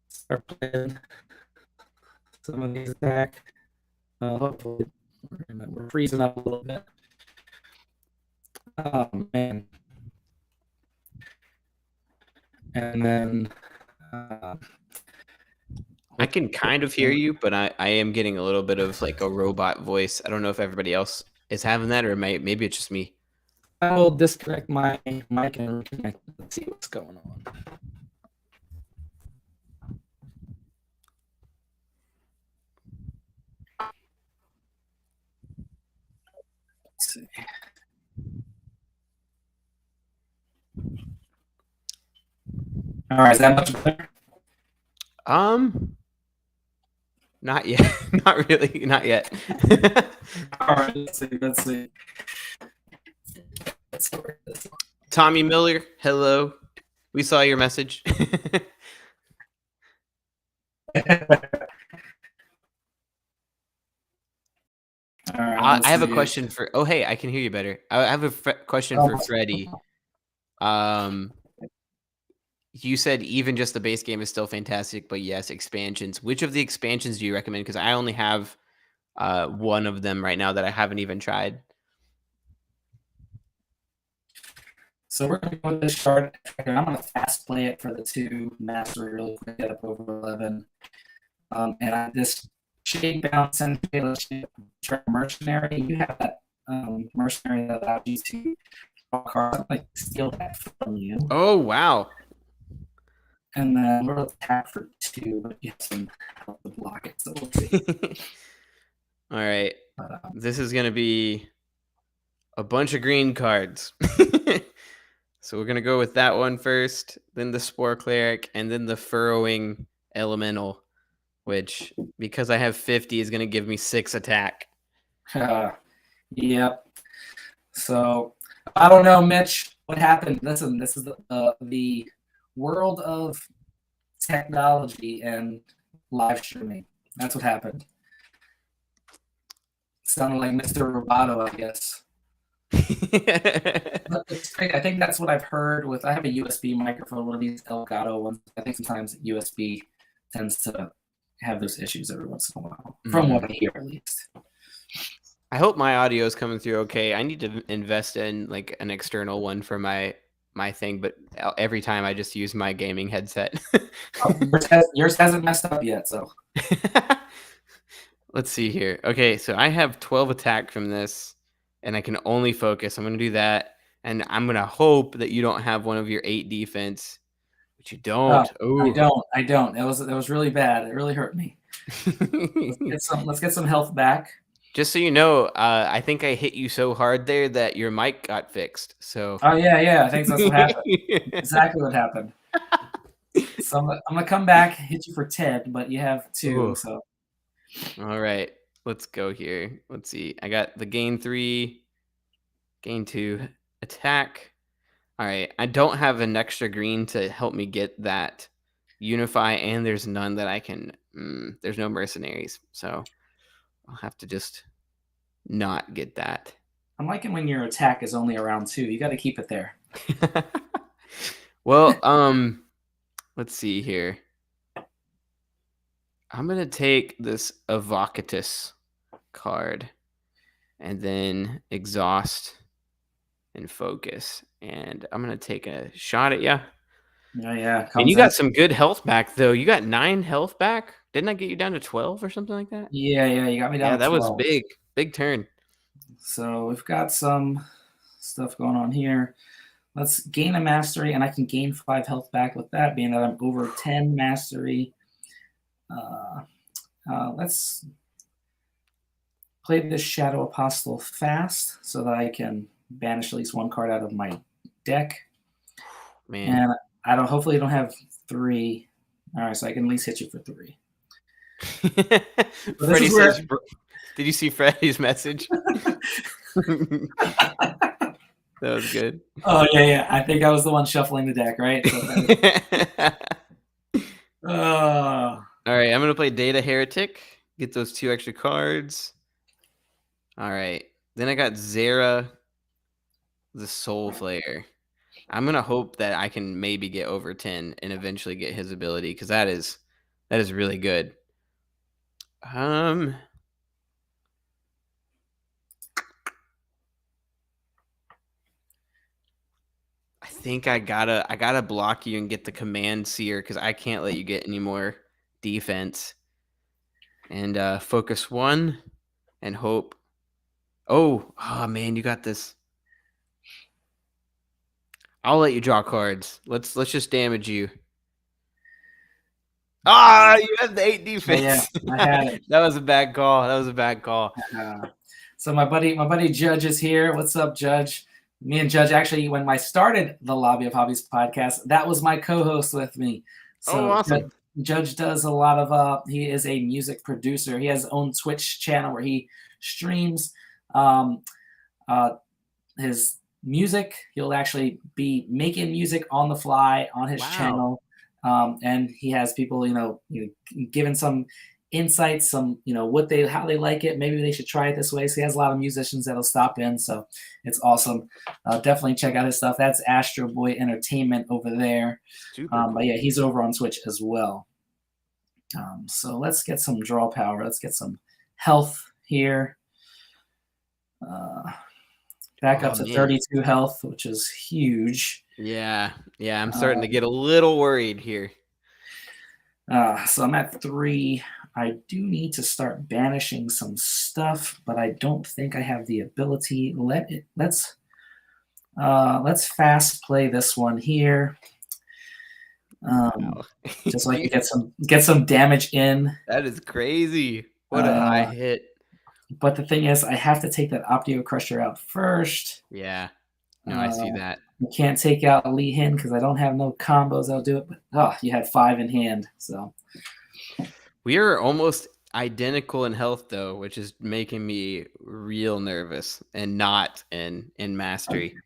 start playing. some of these attack. Hopefully, we're freezing up a little bit. Oh man! And then I can kind of hear you, but I am getting a little bit of like a robot voice. I don't know if everybody else is having that, or maybe it's just me. I will disconnect my mic and reconnect. Let's see what's going on. Let's see. All right, is that much better? Not yet. Not really. Not yet. All right, let's see. Tommy Miller, hello. We saw your message. Right, I have a question for. Oh, hey, I can hear you better. I have a question for Freddie. You said even just the base game is still fantastic, but yes, expansions. Which of the expansions do you recommend? Because I only have one of them right now that I haven't even tried. So we're going to go with this shard. I'm going to fast play it for the 2 mastery really quick, get up over 11. And this shade bounce and mercenary, you have that mercenary that allows you to draw cards. I'm like steal that from you. Oh wow! And then we'll attack for 2, but you have some help to block it. So we'll see. All right, this is gonna be a bunch of green cards. So we're gonna go with that one first, then the Spore Cleric, and then the Furrowing Elemental, which, because I have 50, is gonna give me 6 attack. Yep. So I don't know, Mitch, what happened. Listen, this is the world of technology and live streaming. That's what happened. Sounded like Mr. Roboto, I guess. I think that's what I've heard with. I have a USB microphone, one of these Elgato ones. I think sometimes USB tends to have those issues every once in a while, from what I hear at least. I hope my audio is coming through okay. I need to invest in like an external one for my thing, but every time I just use my gaming headset. Yours hasn't messed up yet, so. Let's see here. Okay, so I have 12 attack from this, and I can only focus. I'm going to do that, and I'm going to hope that you don't have one of your 8 defense, but you don't. I don't. That was really bad. It really hurt me. Let's get some health back. Just so you know, I think I hit you so hard there that your mic got fixed. So. Oh yeah. I think that's what happened. Exactly what happened. So I'm gonna come back, hit you for 10, but you have 2. Ooh. So. All right, let's go here. Let's see. I got the gain 3, gain 2, attack. All right, I don't have an extra green to help me get that unify, and there's none that I can. There's no mercenaries, so I'll have to just not get that. I'm liking when your attack is only around 2. You got to keep it there. Well, let's see here. I'm going to take this Evocatus card and then exhaust and focus. And I'm going to take a shot at you. Yeah. And you got some good health back, though. You got 9 health back. Didn't I get you down to 12 or something like that? Yeah. You got me down to 12. Yeah, that was big. Big turn. So we've got some stuff going on here. Let's gain a mastery, and I can gain 5 health back with that, being that I'm over 10 mastery. Let's play this Shadow Apostle fast so that I can banish at least 1 card out of my deck. Man. And hopefully I don't have 3. All right, so I can at least hit you for 3. Freddie says, did you see Freddie's message? That was good. Oh, yeah. I think I was the one shuffling the deck, right? All right, I'm going to play Data Heretic. Get those 2 extra cards. All right. Then I got Zera, the Soul Flayer. I'm going to hope that I can maybe get over 10 and eventually get his ability, because that is really good. I think I gotta block you and get the command seer because I can't let you get any more defense. And focus 1 and hope. Oh man, you got this. I'll let you draw cards. Let's just damage you. You have the 8 defense. Yeah, I had it. That was a bad call. So my buddy Judge is here. What's up, Judge? Me and Judge actually, when I started the Lobby of Hobbies podcast, that was my co-host with me. So awesome. Judge does a lot of he is a music producer. He has his own Twitch channel where he streams his music. He'll actually be making music on the fly on his channel. And he has people, giving some insights, some, how they like it. Maybe they should try it this way. So he has a lot of musicians that'll stop in. So it's awesome. Definitely check out his stuff. That's Astro Boy Entertainment over there. Cool. But yeah, he's over on Twitch as well. So let's get some draw power. Let's get some health here. Back up to 32 health, which is huge. Yeah, I'm starting to get a little worried here. So I'm at 3. I do need to start banishing some stuff, but I don't think I have the ability. Let's fast play this one here. Just like get some damage in. That is crazy. What a high hit. But the thing is, I have to take that Optio Crusher out first. Yeah. No, I see that. I can't take out Lee Hin because I don't have no combos that'll do it. But you had 5 in hand, so we are almost identical in health though, which is making me real nervous and not in mastery.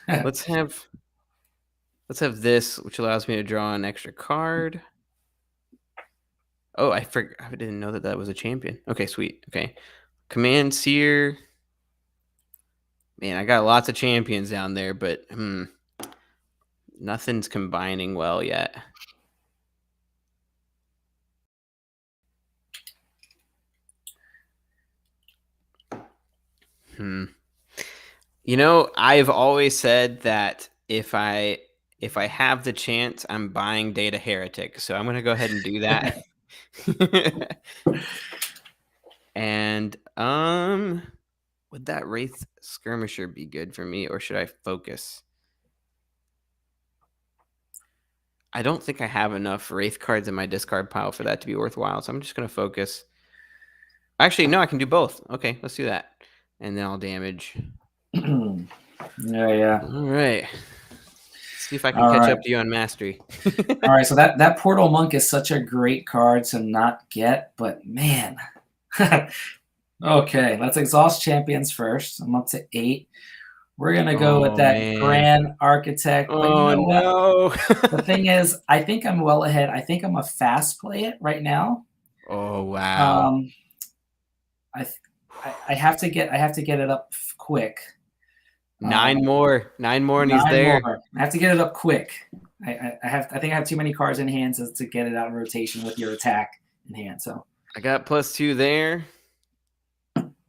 Let's have this, which allows me to draw an extra card. Oh, I didn't know that was a champion. Okay, sweet. Okay. Command Seer. Man, I got lots of champions down there, but nothing's combining well yet. I've always said that if I have the chance, I'm buying Data Heretic. So I'm going to go ahead and do that. And would that Wraith Skirmisher be good for me, or should I focus? I don't think I have enough Wraith cards in my discard pile for that to be worthwhile, so I'm just going to focus. Actually, no, I can do both. Okay, let's do that. And then I'll damage. Yeah. All right. Let's see if I can catch up to you on Mastery. All right, so that Portal Monk is such a great card to not get, but man. Okay, let's exhaust champions first. I'm up to 8. We're going to go with that Grand Architect. But no. The thing is, I think I'm well ahead. I think I'm a fast play it right now. Oh, wow. I have to get it up quick. 9 more and he's there. I have to get it up quick. I think I have too many cards in hand to get it out of rotation with your attack in hand. So I got +2 there.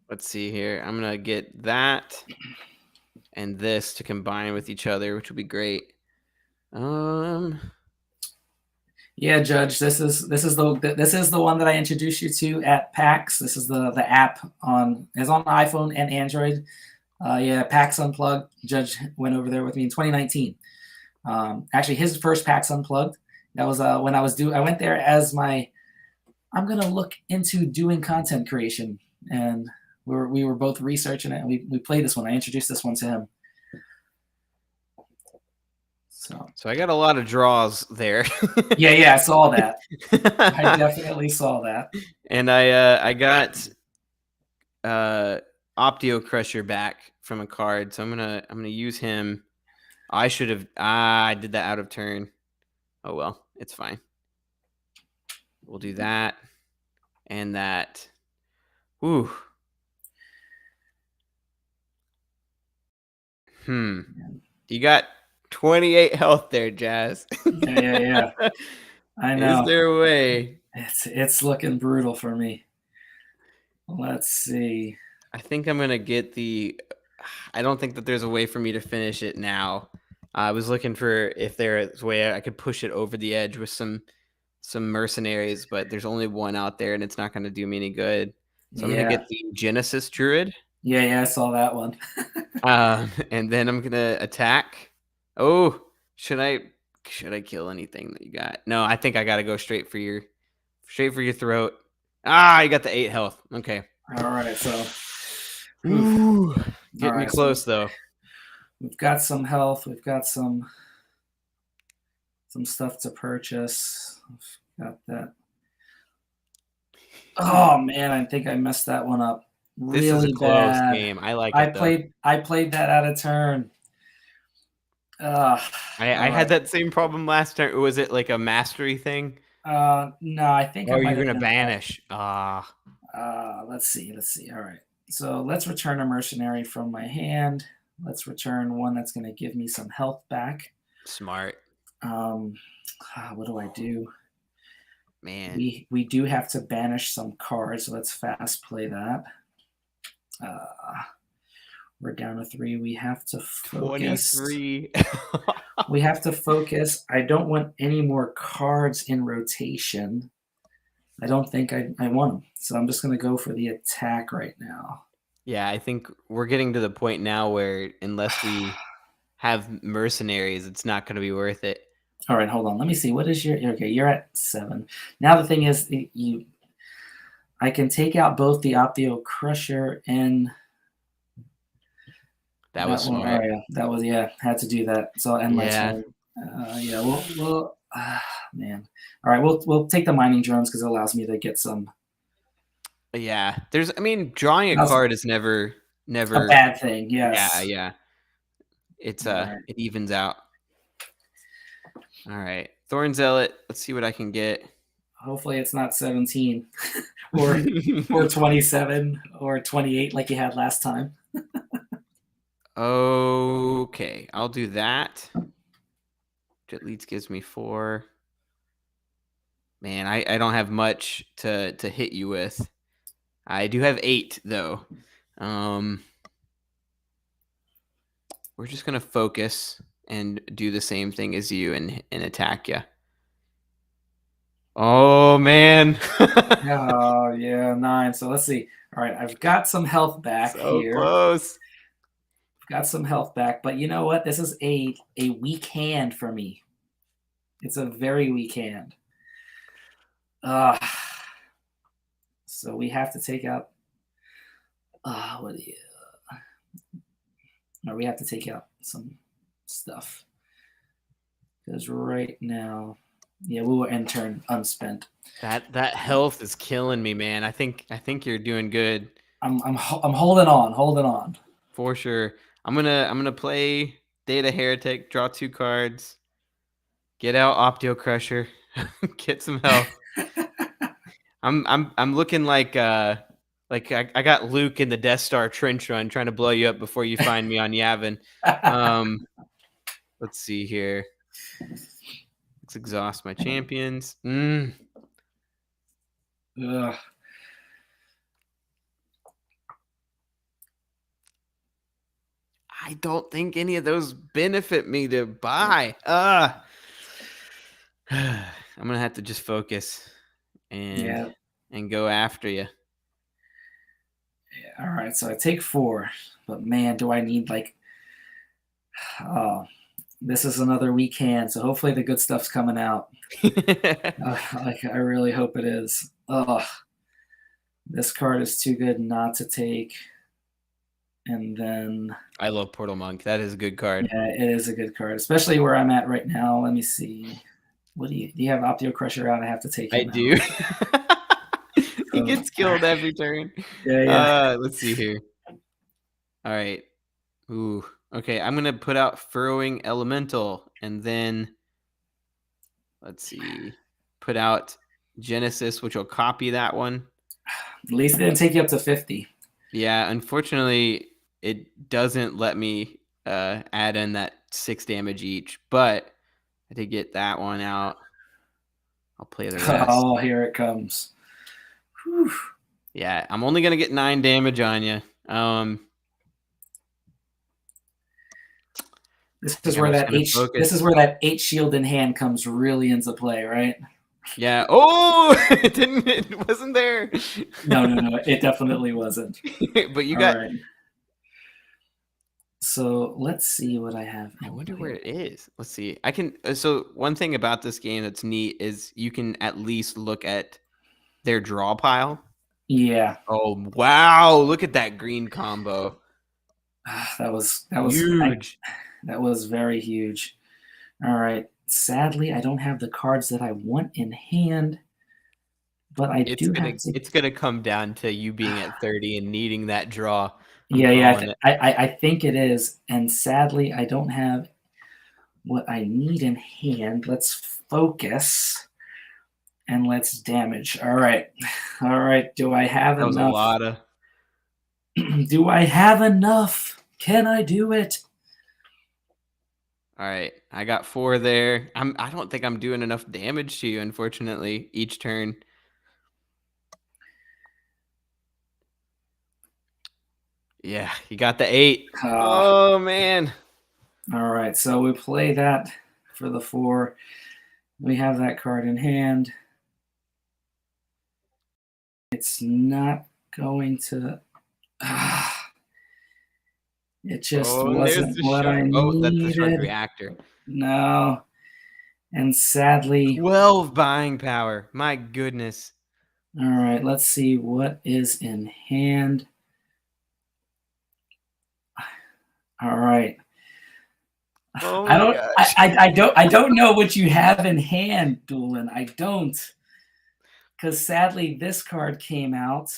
Let's see here. I'm gonna get that and this to combine with each other, which would be great. Yeah, Judge. This is the one that I introduced you to at PAX. This is the app is on iPhone and Android. PAX Unplugged. Judge went over there with me in 2019. Actually, his first PAX Unplugged. That was when I went there as I'm gonna look into doing content creation, and we were both researching it, and we played this one. I introduced this one to him. So I got a lot of draws there. Yeah, I saw that. I definitely saw that. And I got Optio Crusher back from a card, so I'm gonna use him. I should have. I did that out of turn. Oh well, it's fine. We'll do that and that. Whew. You got 28 health there, Jazz. Yeah. I know. Is there a way? It's looking brutal for me. Let's see. I think I'm gonna get the. I don't think that there's a way for me to finish it now. I was looking for if there's a way I could push it over the edge with some mercenaries, but there's only one out there, and it's not going to do me any good. So I'm gonna Yeah. get the Genesis Druid, Yeah, I saw that one. and then I'm gonna attack. Oh, should I kill anything that you got? No, I think I gotta go straight for your throat. Ah, you got the 8 health. Okay. All right, so Ooh, all getting me right, so close though. we've got some health. We've got some stuff to purchase. Got that. Oh man, I think I messed that one up This is a really close bad. game. I like it though. I played that out of turn. I all had right. that same problem last time. Was it like a mastery thing? No, I think I Or might you're have gonna done banish? that. Let's see. All right. So let's return a mercenary from my hand. Let's return one that's going to give me some health back. Smart. What do I do? Man. We do have to banish some cards, so let's fast play that. We're down to 3. We have to focus. 23. We have to focus. I don't want any more cards in rotation. I don't think I want them. So I'm just going to go for the attack right now. Yeah, I think we're getting to the point now where unless we have mercenaries, it's not going to be worth it. All right, hold on. Let me see. What is your okay? You're at 7. Now the thing is, I can take out both the Optio Crusher and that was one. smart. Oh, yeah, that was had to do that. So I'll end my turn. Yeah, we'll man. All right, we'll take the mining drones because it allows me to get some. Yeah, drawing a card is never a bad thing. Yes. Yeah. It's it evens out. All right, Thorn Zealot. Let's see what I can get. Hopefully it's not 17 or 27 or 28 like you had last time. Okay, I'll do that. Which at least gives me 4. Man, I don't have much to hit you with. I do have 8 though. We're just gonna focus and do the same thing as you and attack you. Oh man. Oh yeah, 9. So let's see. All right, I've got some health back here. Close. Got some health back, but you know what? This is a weak hand for me. It's a very weak hand. So we have to take out. What do you? No, we have to take out some stuff because right now, yeah, we will end turn unspent. That health is killing me, man. I think you're doing good. I'm holding on. For sure. I'm gonna play Data Heretic, draw 2 cards, get out Optio Crusher, get some health. I'm looking like I got Luke in the Death Star trench run trying to blow you up before you find me on Yavin. Let's see here. Let's exhaust my champions. Ugh. I don't think any of those benefit me to buy. I'm gonna have to just focus and go after you. Yeah, all right, so I take 4, but man, do I need this is another weak hand, so hopefully the good stuff's coming out. I really hope it is. This card is too good not to take. And then I love Portal Monk. That is a good card. Yeah, it is a good card, especially where I'm at right now. Let me see. What do you have Optio Crusher out? I have to take him I do. He gets killed every turn. Yeah. Let's see here. All right. Ooh. Okay, I'm gonna put out Furrowing Elemental, and then let's see, put out Genesis, which will copy that one. At least it didn't take you up to 50. Yeah, unfortunately, it doesn't let me add in that 6 damage each, but I did get that one out. I'll play the rest. Oh, here it comes. Whew. Yeah, I'm only gonna get 9 damage on you. This I think is I'm where just that gonna H. focus. This is where that H shield in hand comes really into play, right? Yeah. Oh, it didn't. It wasn't there. No. It definitely wasn't. But you All got. right. So let's see what I have. I wonder where it is. Let's see. I can. So one thing about this game that's neat is you can at least look at their draw pile. Yeah. Oh wow! Look at that green combo. That was Huge. that was very huge. All right. Sadly, I don't have the cards that I want in hand, but I It's do gonna have to. it's gonna come down to you being at 30 and needing that draw. I'm Yeah. calling it. I think it is, and sadly, I don't have what I need in hand. Let's focus and let's damage. All right. All right. Do I have That was a enough? lot of. Do I have enough? Can I do it? All right, I got 4 there. I don't think I'm doing enough damage to you, unfortunately, each turn. Yeah, you got the 8. Oh man. All right, so we play that for the 4. We have that card in hand. It's not going to. It just wasn't what I needed. Oh, that's the Shard Reactor. No. And sadly. 12 buying power. My goodness. All right, let's see what is in hand. All right. Oh my gosh. I don't know what you have in hand, Doolin. I don't. Because sadly, this card came out.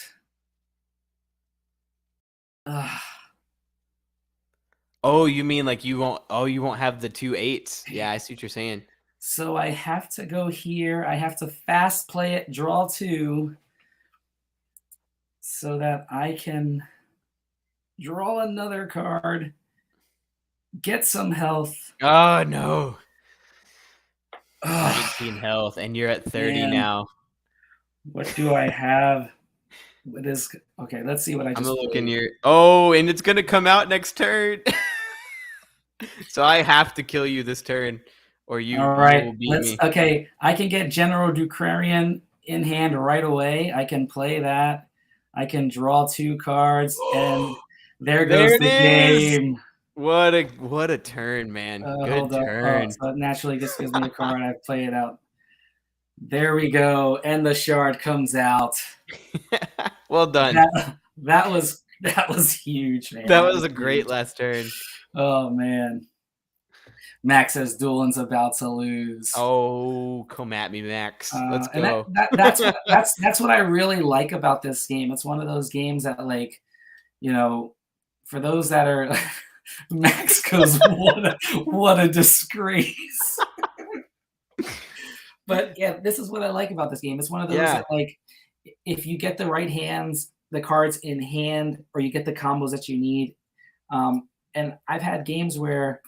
Oh, you mean like you won't have the 2 8s. Yeah, I see what you're saying. So I have to go here. I have to fast play it, draw 2, so that I can draw another card, get some health. Oh no. 18 health, and you're at 30 now. What do I have? What is okay? Let's see what I just. I'm gonna look in your. Oh, and it's gonna come out next turn. So I have to kill you this turn, or you will beat me. Okay, I can get General Dukrarian in hand right away. I can play that. I can draw 2 cards, and there goes the game. What a turn, man! Good turn. So it naturally just gives me a card. I play it out. There we go, and the shard comes out. Well done. That was huge, man. That was a great last turn. Oh man. Max says Doolin's about to lose. Oh, come at me, Max. Let's go. That's what I really like about this game. It's one of those games that, like, for those that are Max goes, what a disgrace. But yeah, this is what I like about this game. It's one of those that, like, if you get the right hands, the cards in hand, or you get the combos that you need. And I've had games where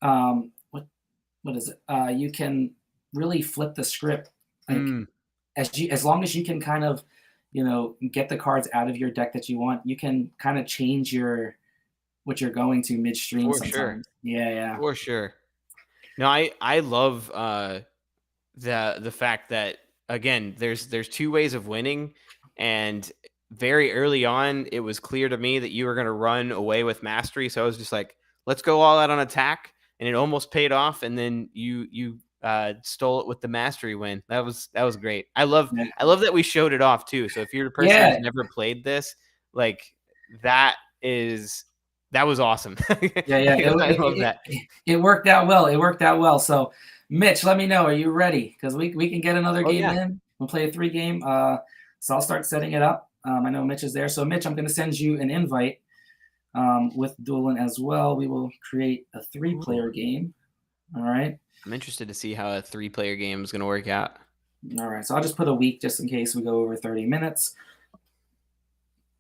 what is it? You can really flip the script, like as long as you can kind of, get the cards out of your deck that you want, you can kind of change what you're going to midstream sometimes. Sure. Yeah. For sure. No, I love the fact that, again, there's 2 ways of winning, and very early on it was clear to me that you were going to run away with mastery, so I was just like, let's go all out on attack, and it almost paid off, and then you stole it with the mastery win. That was great. I love that we showed it off too. So if you're a person who's never played this, like, that was awesome. Yeah. I love that. It worked out well. So Mitch, let me know. Are you ready? Because we can get another game in. We'll play a 3 game. So I'll start setting it up. I know Mitch is there. So Mitch, I'm going to send you an invite with Doolin as well. We will create a 3-player game. All right. I'm interested to see how a 3-player game is going to work out. All right. So I'll just put a week just in case we go over 30 minutes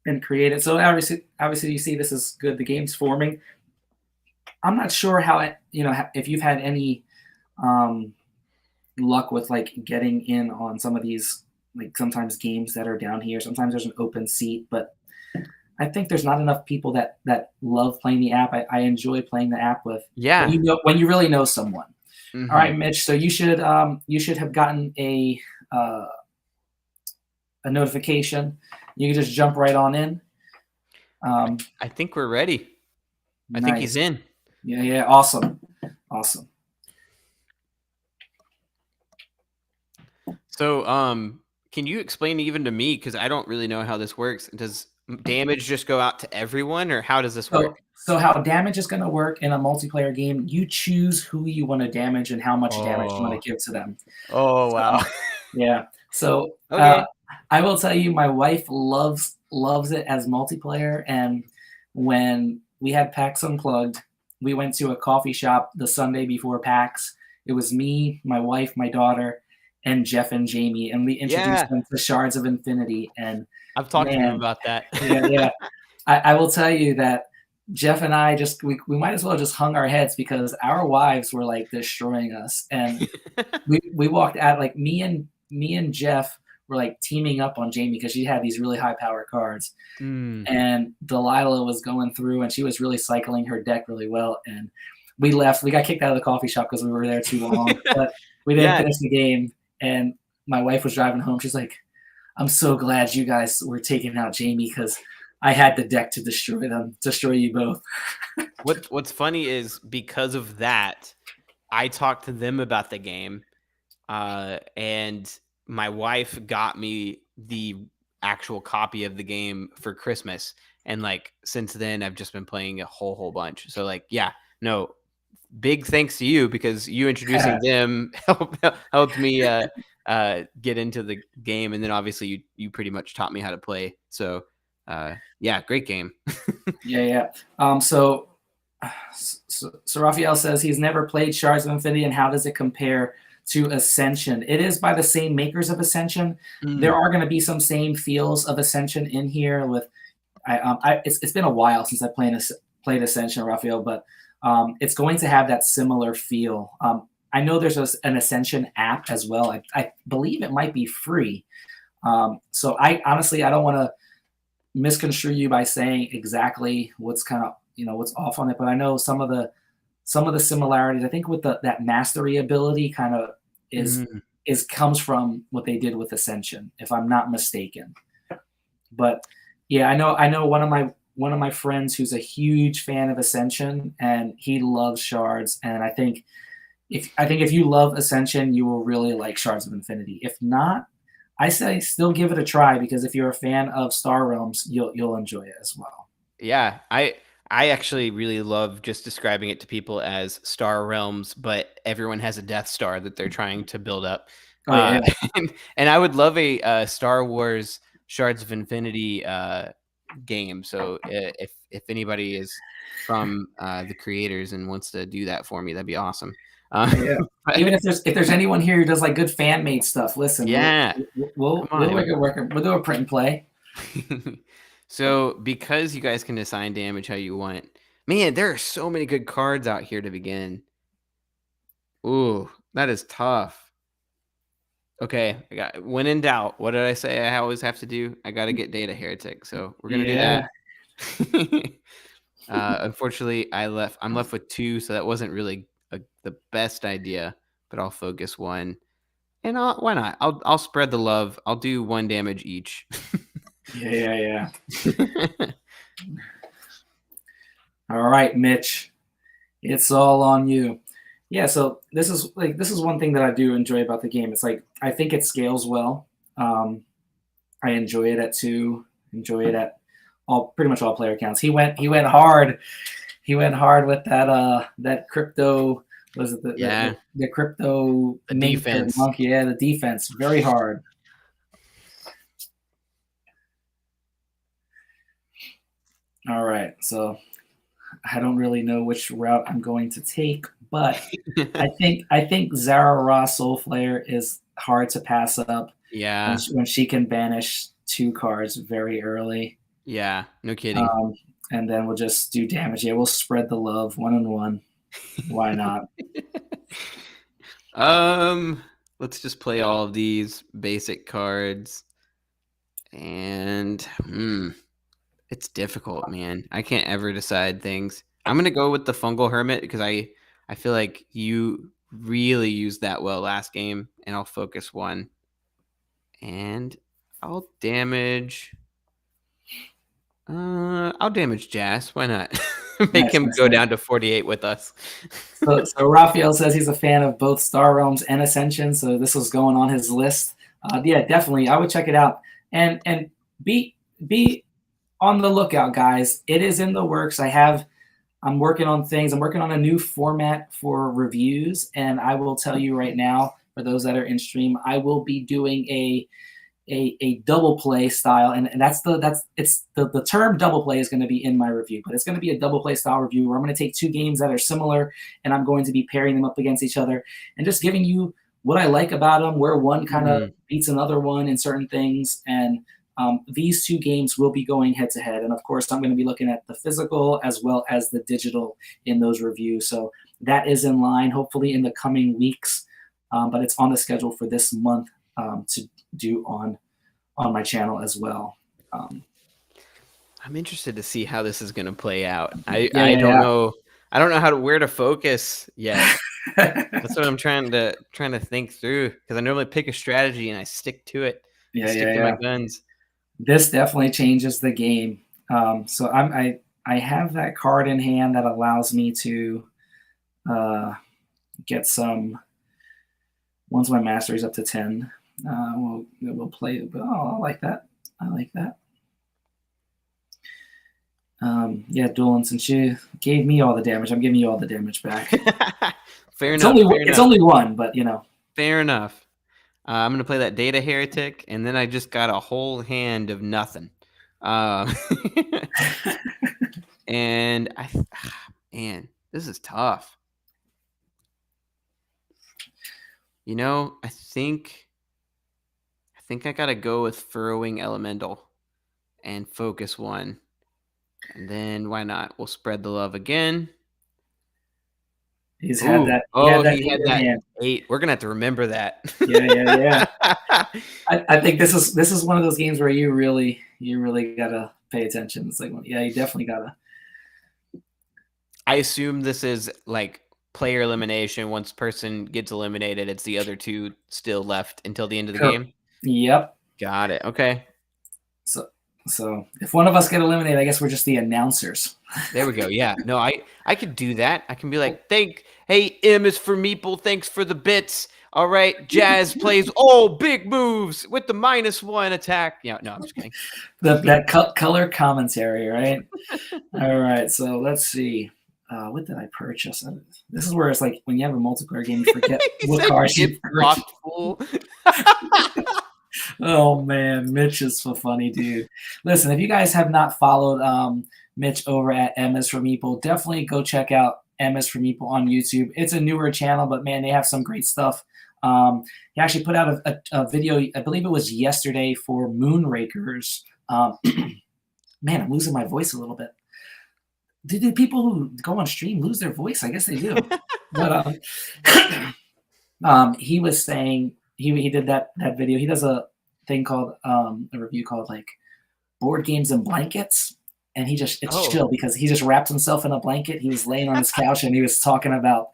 and create it. So obviously you see this is good. The game's forming. I'm not sure how, if you've had any luck with, like, getting in on some of these like sometimes games that are down here. Sometimes there's an open seat, but I think there's not enough people that love playing the app. I enjoy playing the app with Yeah. when you really know someone. All right, Mm-hmm. Mitch. So you should have gotten a notification. You can just jump right on in. I think we're ready. I think he's Nice. in. Yeah. Awesome. So, can you explain even to me, because I don't really know how this works? Does damage just go out to everyone, or how does this work? So how damage is going to work in a multiplayer game? You choose who you want to damage and how much damage you want Oh, to give to them. oh wow. Yeah. So Okay. I will tell you, my wife loves it as multiplayer. And when we had PAX Unplugged, we went to a coffee shop the Sunday before PAX. It was me, my wife, my daughter, and Jeff and Jamie, and we introduced Yeah, them to Shards of Infinity. And I've talked to them man, about that. yeah. I will tell you that Jeff and I we might as well just hung our heads because our wives were like destroying us, and we walked out like me and Jeff were like teaming up on Jamie because she had these really high power cards, Mm. and Delilah was going through and she was really cycling her deck really well, and we left. We got kicked out of the coffee shop because we were there too long, but we didn't Yeah. finish the game. And my wife was driving home. She's like, "I'm so glad you guys were taking out Jamie because I had the deck to destroy you both." What's funny is because of that, I talked to them about the game, and my wife got me the actual copy of the game for Christmas, and like since then I've just been playing a whole bunch. So like, yeah, no, big thanks to you, because you introducing them helped me get into the game, and then obviously you pretty much taught me how to play. So yeah, great game. Yeah. So Raphael says he's never played Shards of Infinity, and how does it compare to Ascension? It is by the same makers of Ascension. There are going to be some same feels of Ascension in here. With it's been a while since I played Ascension, Raphael, but it's going to have that similar feel. I know there's an Ascension app as well. I believe it might be free. So I honestly I don't want to misconstrue you by saying exactly what's kind of what's off on it, but I know some of the similarities. I think with that mastery ability kind of is comes from what they did with Ascension, if I'm not mistaken. But yeah, I know one of my friends who's a huge fan of Ascension, and he loves Shards, and I think if you love Ascension, you will really like Shards of Infinity. If not, I say still give it a try, because if you're a fan of Star Realms, you'll enjoy it as well. Yeah, I actually really love just describing it to people as Star Realms, but everyone has a Death Star that they're trying to build up. Oh yeah. And I would love a Star Wars Shards of Infinity game. So if anybody is from the creators and wants to do that for me, that'd be awesome. Yeah. Even if there's anyone here who does like good fan made stuff, listen. Yeah, we'll make it work. We'll do a print and play. So because you guys can assign damage how you want, man, there are so many good cards out here to begin. Ooh, that is tough. Okay, I got when in doubt. What did I say I always have to do? I got to get Data Heretic. So we're gonna do that. Unfortunately, I'm left with 2, so that wasn't really the best idea. But I'll focus 1, and why not? I'll spread the love. I'll do 1 damage each. Yeah. All right, Mitch, it's all on you. Yeah, so this is one thing that I do enjoy about the game. It's like I think it scales well. I enjoy it at 2. Enjoy it at pretty much all player counts. He went hard. He went hard with that crypto. Was it the crypto defense? monkey? Yeah, the defense very hard. All right, so I don't really know which route I'm going to take, but I think Zara Ra Soulflare is hard to pass up. Yeah, when she can banish 2 cards very early. Yeah, no kidding. And then we'll just do damage. Yeah, we'll spread the love 1-on-1. Why not? Let's just play all of these basic cards. And it's difficult, man. I can't ever decide things. I'm gonna go with the Fungal Hermit because I feel like you really used that well last game, and I'll focus one. And I'll damage. I'll damage Jas. Why not? Make him go down to 48 with us. So Raphael says he's a fan of both Star Realms and Ascension, so this was going on his list. Yeah, definitely, I would check it out and be on the lookout, guys. It is in the works. I'm working on things. I'm working on a new format for reviews, and I will tell you right now, for those that are in stream, I will be doing a double play style, and the term double play is going to be in my review, but it's going to be a double play style review where I'm going to take two games that are similar and I'm going to be pairing them up against each other and just giving you what I like about them, where one kind of beats another one in certain things. And these two games will be going head to head, and of course I'm going to be looking at the physical as well as the digital in those reviews, so that is in line hopefully in the coming weeks, but it's on the schedule for this month to do on my channel as well. I'm interested to see how this is going to play out. I don't know. I don't know where to focus yet. That's what I'm trying to think through, because I normally pick a strategy and I stick to it. Stick to my guns. This definitely changes the game. So I have that card in hand that allows me to get some. Once my mastery is up to 10, we'll play it. Oh, I like that. Yeah, Doolin, since you gave me all the damage, I'm giving you all the damage back. Fair it's enough. It's only one, but you know. Fair enough. I'm going to play that Data Heretic, and then I just got a whole hand of nothing. And man, this is tough. You know, I think I got to go with Furrowing Elemental and focus one. And then why not? We'll spread the love again. He's had that. He had that 8. We're gonna have to remember that. Yeah. I think this is one of those games where you really gotta pay attention. It's like, yeah, you definitely gotta. I assume this is like player elimination. Once person gets eliminated, it's the other two still left until the end of the game. Yep. Got it. Okay. So if one of us get eliminated, I guess we're just the announcers. There we go. Yeah. No, I could do that. I can be like, hey, M is for Meeple. Thanks for the bits. All right. Jas plays big moves with the -1 attack. Yeah. No, I'm just kidding. That color commentary, right? All right. So let's see. What did I purchase? This is where it's like when you have a multiplayer game, you forget what cards you purchased. Oh man, Mitch is so funny, dude. Listen, if you guys have not followed Mitch over at MS for Meeple, definitely go check out MS for Meeple on YouTube. It's a newer channel, but man, they have some great stuff. He actually put out a video, I believe it was yesterday, for Moonrakers. Man, I'm losing my voice a little bit. Do people who go on stream lose their voice? I guess they do. But he was saying he did that video. He does a thing called a review called like Board Games and Blankets, and it's chill because he just wrapped himself in a blanket. He was laying on his couch and he was talking about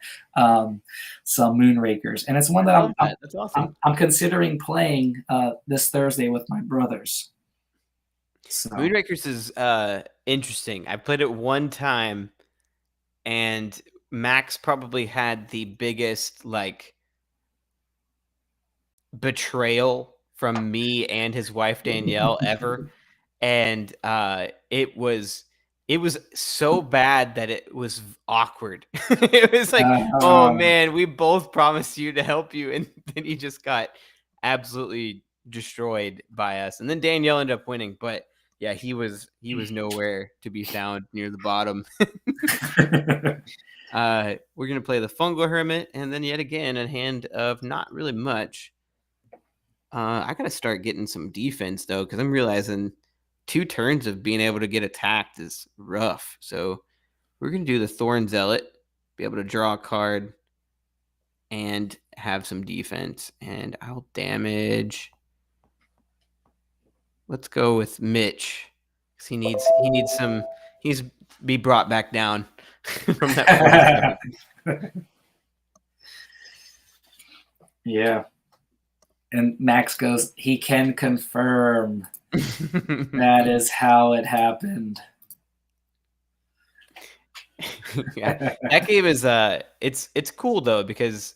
some Moonrakers, and it's one that That's awesome. I'm considering playing this Thursday with my brothers. So. Moonrakers is interesting. I played it one time, and Max probably had the biggest like betrayal from me and his wife Danielle ever, and it was so bad that it was awkward. It was like, oh man, we both promised you to help you, and then he just got absolutely destroyed by us. And then Danielle ended up winning, but yeah, he was nowhere to be found near the bottom. We're gonna play the Fungal Hermit, and then yet again a hand of not really much. I gotta start getting some defense though, because I'm realizing 2 turns of being able to get attacked is rough. So we're gonna do the Thorn Zealot, be able to draw a card, and have some defense, and I'll damage. Let's go with Mitch. 'Cause he needs some. He's be brought back down from that 47. Yeah. And Max goes, he can confirm. That is how it happened. Yeah, that game is it's cool though because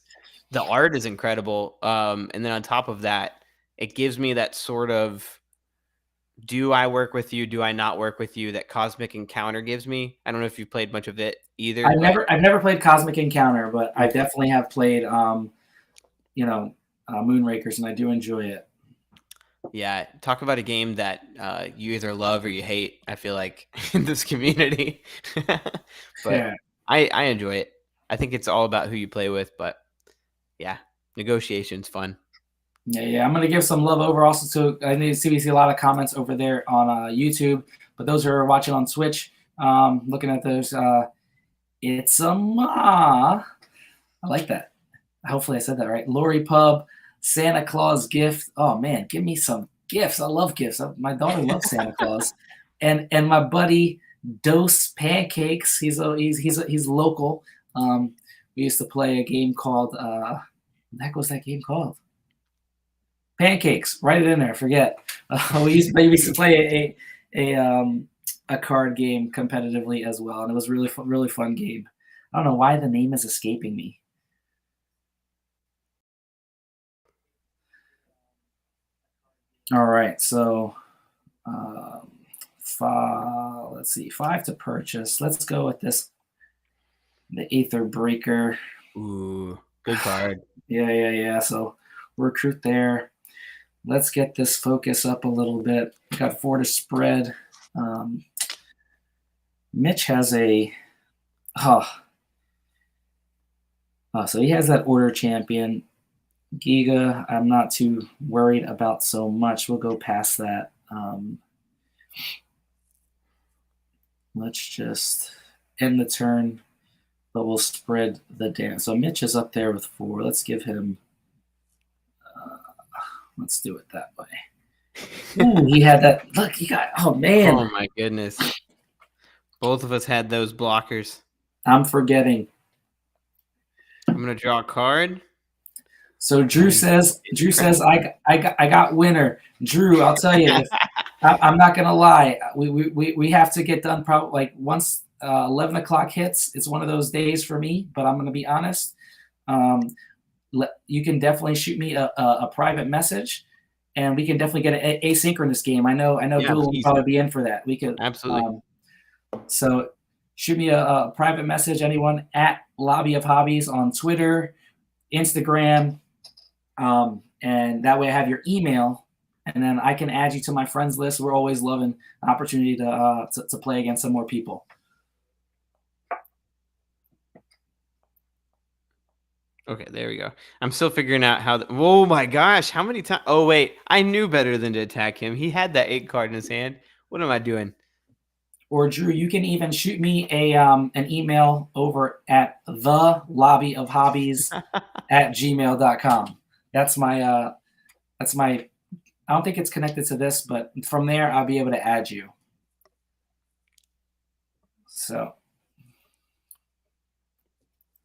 the art is incredible. And then on top of that, it gives me that sort of, do I work with you? Do I not work with you? That Cosmic Encounter gives me. I don't know if you've played much of it either. I've never played Cosmic Encounter, but I definitely have played Moonrakers, and I do enjoy it. Yeah, talk about a game that you either love or you hate, I feel like, in this community. But yeah. I enjoy it. I think it's all about who you play with, but yeah, negotiation's fun. Yeah. I'm going to give some love over also to, I see a lot of comments over there on YouTube, but those who are watching on Twitch, looking at those, it's a ma. I like that. Hopefully I said that right. Lori Pub, Santa Claus gift. Oh man, give me some gifts. I love gifts. My daughter loves Santa Claus, and my buddy Dose Pancakes. He's local. We used to play a game called what the heck was that game called? Pancakes. Write it in there. Forget. We used to play a card game competitively as well, and it was really fun game. I don't know why the name is escaping me. All right, so let's see, 5 to purchase. Let's go with this, the Aether Breaker. Ooh, good card. Yeah. So recruit there. Let's get this focus up a little bit. We got 4 to spread. Mitch has so he has that Order Champion. Giga, I'm not too worried about so much. We'll go past that. Let's just end the turn, but we'll spread the damage. So Mitch is up there with 4. Let's give him. Let's do it that way. Ooh, he had that. Look, he got. Oh man! Oh my goodness! Both of us had those blockers. I'm forgetting. I'm gonna draw a card. So Drew says, I got winner. Drew, I'll tell you, I'm not gonna lie. We have to get done probably like once 11 o'clock hits. It's one of those days for me, but I'm gonna be honest. You can definitely shoot me a private message, and we can definitely get an asynchronous game. I know Doolin will probably be in for that. We could absolutely. So shoot me a private message, anyone, at Lobby of Hobbies on Twitter, Instagram. And that way I have your email, and then I can add you to my friends list. We're always loving an opportunity to play against some more people. Okay, there we go. I'm still figuring out how. Oh my gosh, how many times? Oh wait, I knew better than to attack him. He had that 8 card in his hand. What am I doing? Or Drew, you can even shoot me an email over at thelobbyofhobbies@gmail.com. That's my I don't think it's connected to this, but from there I'll be able to add you. So,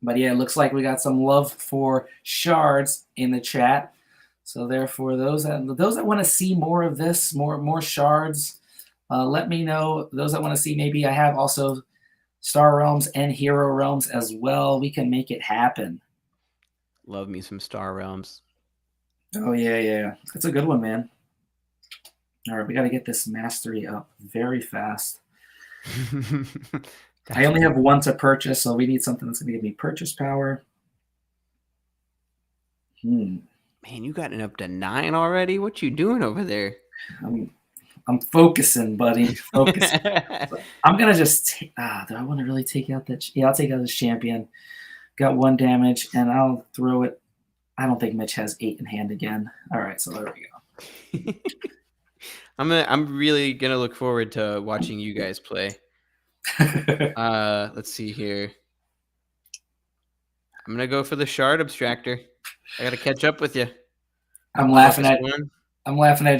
but yeah, it looks like we got some love for Shards in the chat. So therefore, those that want to see more of this, more Shards, let me know. Those that want to see, maybe I have also Star Realms and Hero Realms as well. We can make it happen. Love me some Star Realms. Oh yeah, that's a good one, man. All right, we got to get this mastery up very fast. I only have 1 to purchase, so we need something that's going to give me purchase power. Man, you gotten up to 9 already? What you doing over there? I'm focusing, buddy. Focusing. I'm gonna just. Do I want to really take out that? Yeah, I'll take out this champion. Got 1 damage, and I'll throw it. I don't think Mitch has 8 in hand again. All right, so there we go. I'm really gonna look forward to watching you guys play. Let's see here. I'm gonna go for the Shard Abstractor. I gotta catch up with you. I'm laughing at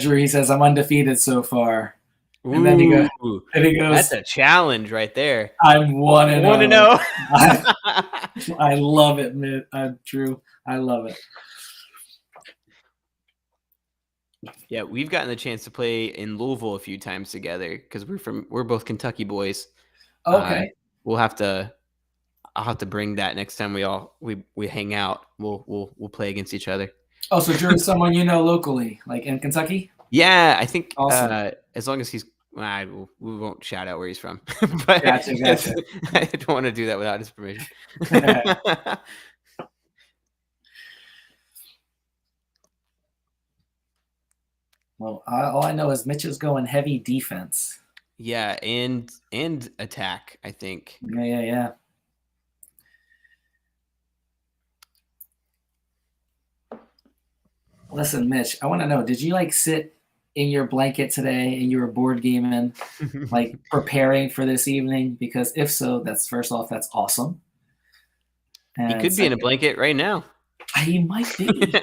Drew. He says I'm undefeated so far. And then he goes, that's a challenge right there. I'm 1-0. 1-0. I love it, man. Drew. I love it. Yeah, we've gotten the chance to play in Louisville a few times together because we're both Kentucky boys. Okay. I'll have to bring that next time we hang out. We'll play against each other. Oh, so Drew is someone you know locally, like in Kentucky? Yeah, I think awesome. As long as he's we won't shout out where he's from. But gotcha. I don't want to do that without his permission. Well, all I know is Mitch is going heavy defense. Yeah, and attack, I think. Yeah. Listen, Mitch, I want to know, did you like sit in your blanket today and you were board gaming, like preparing for this evening? Because if so, that's awesome. And he could be in a blanket right now. He might be.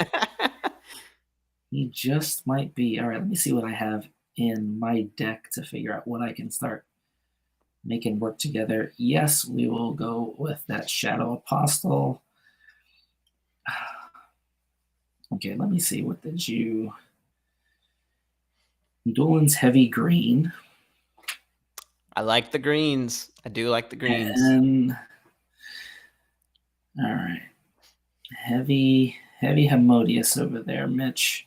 He just might be. All right, let me see what I have in my deck to figure out what I can start making work together. Yes, we will go with that Shadow Apostle. Okay, let me see. What did you... Doolin's heavy green. I like the greens. I do like the greens. And... all right. Heavy Hammodius over there, Mitch.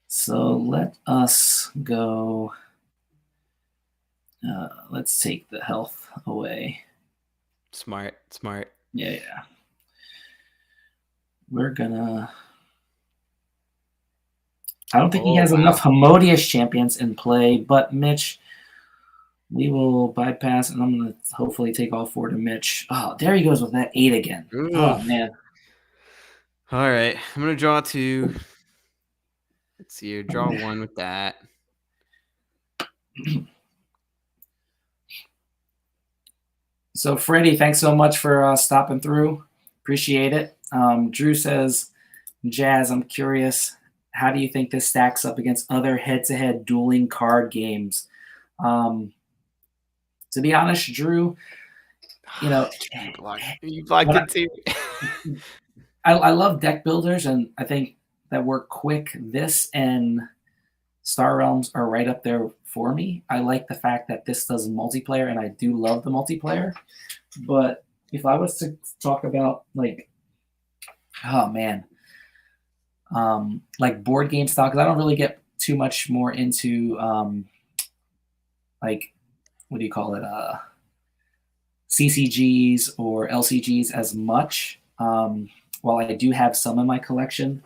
So let us go. Let's take the health away. Smart. Yeah. We're gonna... I don't think he has enough Hammodius champions in play, but Mitch, we will bypass, and I'm going to hopefully take all 4 to Mitch. Oh, there he goes with that 8 again. Ooh. Oh, man. All right. I'm going to draw 2. Let's see here. Draw 1 with that. So, Freddie, thanks so much for stopping through. Appreciate it. Drew says, Jazz, I'm curious, how do you think this stacks up against other head-to-head dueling card games? To be honest, Drew, you know, you blocked it too. I love deck builders, and I think that work quick. This and Star Realms are right up there for me. I like the fact that this does multiplayer, and I do love the multiplayer. But if I was to talk about like board game style, because I don't really get too much more into like, what do you call it, CCGs or LCGs as much. While I do have some in my collection,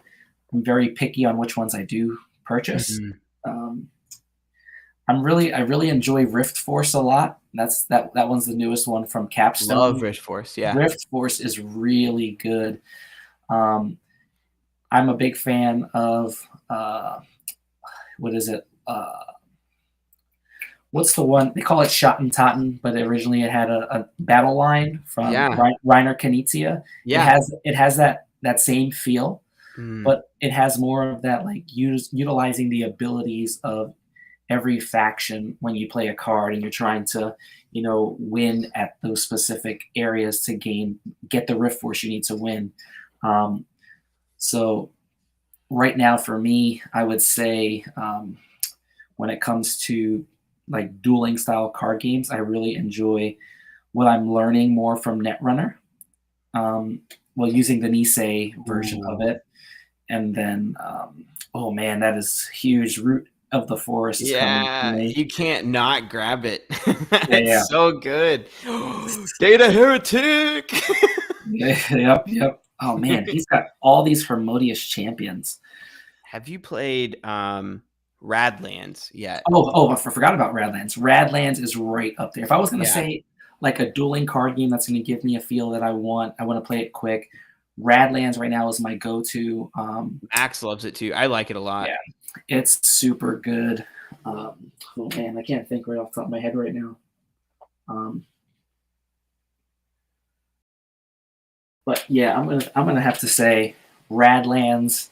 I'm very picky on which ones I do purchase. I really enjoy Rift Force a lot. That one's the newest one from Capstone. Love Rift Force, yeah. Rift Force is really good. I'm a big fan of what is it? What's the one? They call it Schottentotten, but originally it had a battle line from Reiner Knizia. Yeah. It has that same feel, but it has more of that, like, utilizing the abilities of every faction when you play a card and you're trying to, win at those specific areas to get the Rift Force you need to win. So right now for me, I would say when it comes to like dueling style card games, I really enjoy what I'm learning more from Netrunner, using the Nisei version of it. And then, oh man, that is huge. Root of the Forest is coming to me. You can't not grab it. It's so good. Data Heretic! Yep. Oh man, he's got all these Hammodius champions. Have you played Radlands yet? Oh, I forgot about Radlands. Radlands is right up there. If I was going to say like a dueling card game that's going to give me a feel that I want to play it quick, Radlands right now is my go-to. Max loves it too. I like it a lot. Yeah, it's super good. Oh man, I can't think right off the top of my head right now. But yeah, I'm gonna have to say Radlands.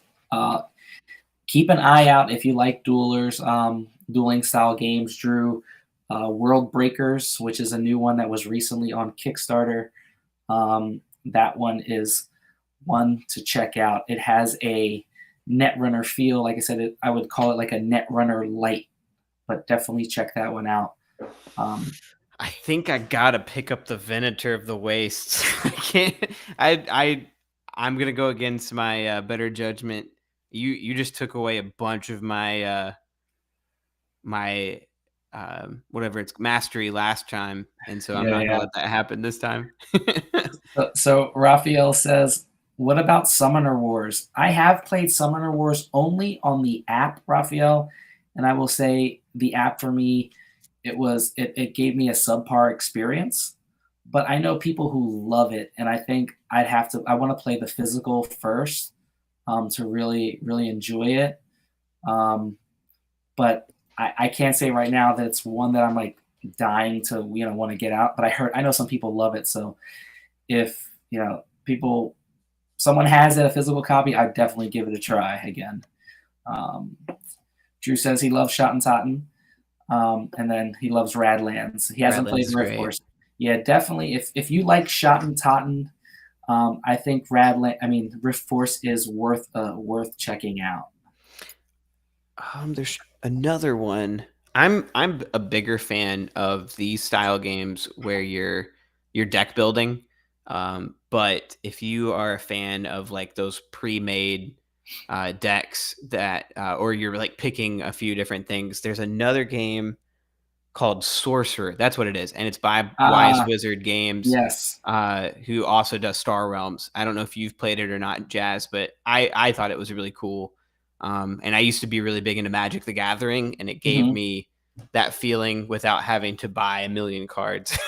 Keep an eye out if you like dueling style games. Drew, World Breakers, which is a new one that was recently on Kickstarter. That one is one to check out. It has a Netrunner feel. Like I said, I would call it like a Netrunner light, but definitely check that one out. I think I gotta pick up the Venator of the Wastes. I can't. I'm gonna go against my better judgment. You just took away a bunch of my whatever it's mastery last time, and so I'm Yeah, not gonna yeah. let that happen this time. So Raphael says, "What about Summoner Wars?" I have played Summoner Wars only on the app, Raphael, and I will say the app for me, it gave me a subpar experience. But I know people who love it, and I think I want to play the physical first to really enjoy it. Um, but I can't say right now that it's one that I'm like dying to want to get out. But I know some people love it, so if people someone has a physical copy, I'd definitely give it a try again. Um, Drew says he loves Shot and Totten, and then he loves Radlands. He hasn't Radlands played is Rift great. Force. Yeah, definitely. If you like Shot and Totten, I think Rift Force is worth checking out. There's another one. I'm a bigger fan of these style games where you're deck building. But if you are a fan of like those pre-made decks that or you're like picking a few different things, there's another game called Sorcerer. That's what it is, and it's by Wise Ah, Wizard Games, yes. who also does Star Realms. I don't know if you've played it or not, Jazz, but I thought it was really cool. And I used to be really big into Magic the Gathering, and it gave Hmm. me that feeling without having to buy a million cards.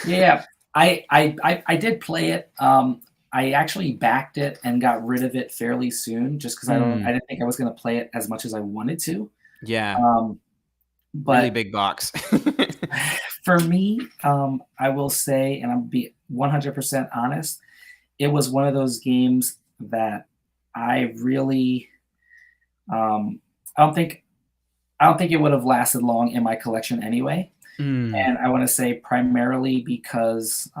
Yeah, I did play it. I actually backed it and got rid of it fairly soon, just because I Mm, didn't think I was going to play it as much as I wanted to. yeah, Um, really but big box. for me, I will say, and I'll be 100% honest, it was one of those games that I really, um, I don't think, I don't think it would have lasted long in my collection anyway. Mm. And I want to say primarily because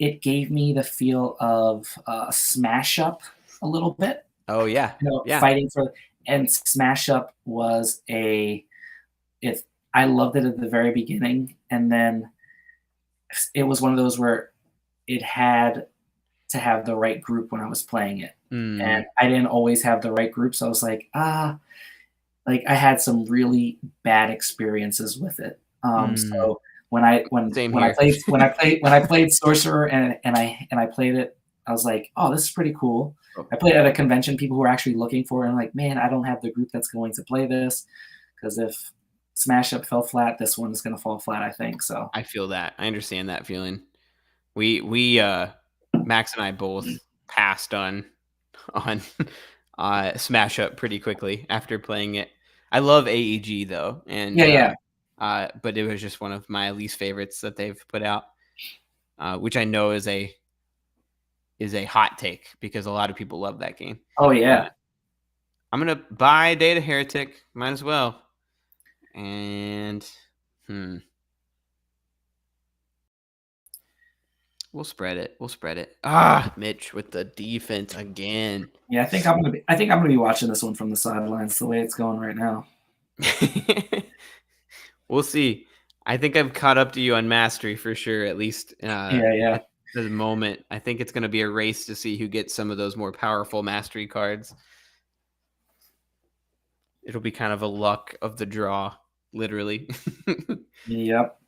it gave me the feel of Smash Up a little bit. Oh yeah, yeah. Fighting for, and Smash Up was if I loved it at the very beginning, and then it was one of those where it had to have the right group when I was playing it, and Mm, I didn't always have the right group, so I was like, like I had some really bad experiences with it. mm. So when Same I here. played Sorcerer and I played it, I was like, oh, this is pretty cool. Oh, I played at a convention, people who were actually looking for it, and I'm like, man, I don't have the group that's going to play this, because if Smash Up fell flat, this one is going to fall flat, I think. So I feel that. I understand that feeling. We Max and I both passed on Smash Up pretty quickly after playing it. I love AEG though, and yeah, yeah. but it was just one of my least favorites that they've put out, which I know is a hot take because a lot of people love that game. Oh yeah. But I'm gonna buy Data Heretic, might as well, and hmm. We'll spread it. We'll spread it. Mitch with the defense again. Yeah, I think I'm gonna be watching this one from the sidelines the way it's going right now. We'll see. I think I've caught up to you on mastery for sure, at least Yeah, yeah. at the moment. I think it's going to be a race to see who gets some of those more powerful mastery cards. It'll be kind of a luck of the draw, literally. Yep.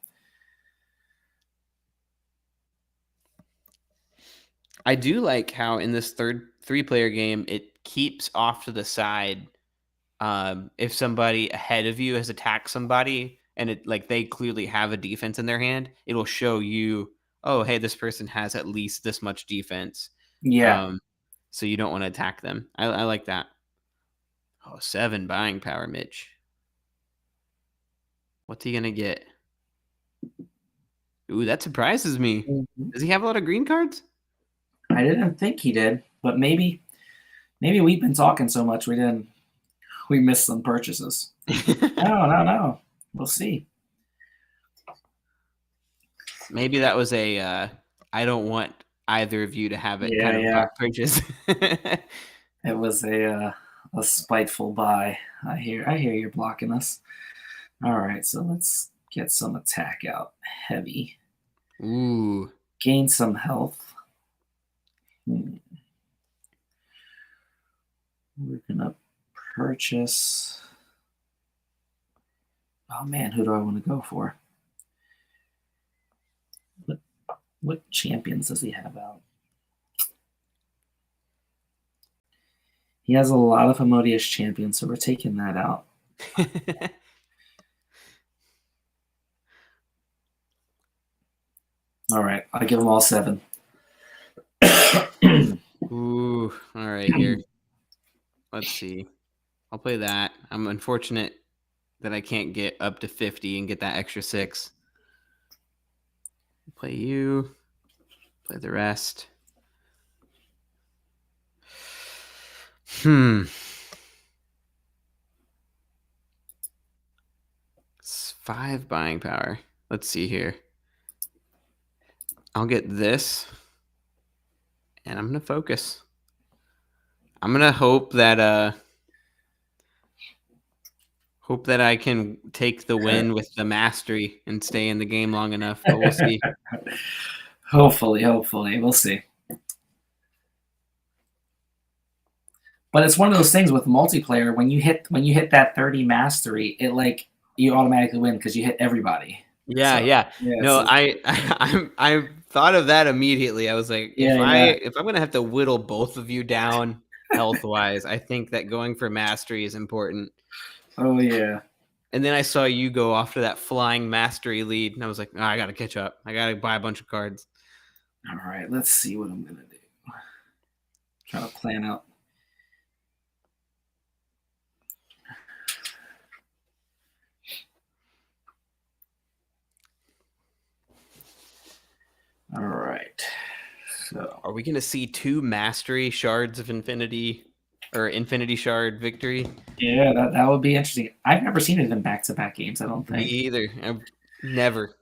I do like how in this three-player game, it keeps off to the side if somebody ahead of you has attacked somebody and it like they clearly have a defense in their hand, it'll show you, oh, hey, this person has at least this much defense. Yeah. Um, so you don't want to attack them. I like that. Oh, 7 buying power, Mitch. What's he gonna get? Ooh, that surprises me. Mhm. Does he have a lot of green cards? I didn't think he did, but maybe we've been talking so much we missed some purchases. No. We'll see. Maybe that was I don't want either of you to have it kind of purchase. It was a spiteful buy. I hear you're blocking us. All right, so let's get some attack out. Heavy. Ooh. Gain some health. We're gonna purchase. Oh man, who do I want to go for? What champions does he have out? He has a lot of Harmonious champions, so we're taking that out. All right, I'll give them all 7. Ooh, all right, here. Let's see. I'll play that. I'm unfortunate that I can't get up to 50 and get that extra 6. Play you. Play the rest. It's 5 buying power. Let's see here. I'll get this. And I'm going to focus. I'm going to hope that I can take the win with the mastery and stay in the game long enough, but we'll see. Hopefully. We'll see. But it's one of those things with multiplayer, when you hit that 30 mastery, it like you automatically win because you hit everybody. Yeah. No, I thought of that immediately. I was like, if I'm gonna have to whittle both of you down health wise, I think that going for mastery is important. Oh yeah. And then I saw you go off to that flying mastery lead, and I was like, oh, I gotta catch up. I gotta buy a bunch of cards. All right, let's see what I'm gonna do. Try to plan out. All right. So, are we going to see 2 mastery Shards of Infinity or Infinity Shard victory? Yeah, that would be interesting. I've never seen it in back-to-back games, I don't think. Me either. I've never.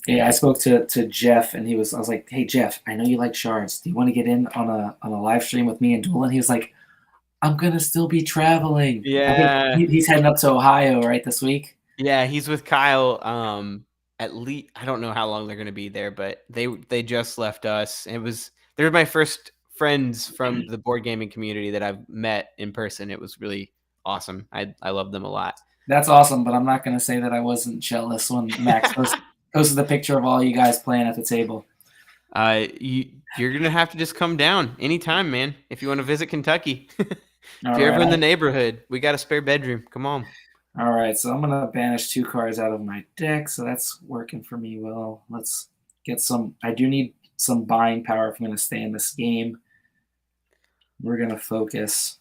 Yeah, I spoke to Jeff, and I was like, "Hey Jeff, I know you like Shards. Do you want to get in on a live stream with me and Doolin?" He was like, "I'm gonna still be traveling." Yeah, I think he's heading up to Ohio right this week. Yeah, he's with Kyle. At least I don't know how long they're gonna be there, but they just left us. They're my first friends from the board gaming community that I've met in person. It was really awesome. I love them a lot. That's awesome, but I'm not gonna say that I wasn't jealous when Max posted the picture of all you guys playing at the table. You're gonna have to just come down anytime, man. If you want to visit Kentucky, if All you're right. ever in the neighborhood, we got a spare bedroom. Come on. All right, so I'm gonna banish 2 cards out of my deck, so that's working for me well. Let's get some. I do need some buying power if I'm gonna stay in this game. We're gonna focus.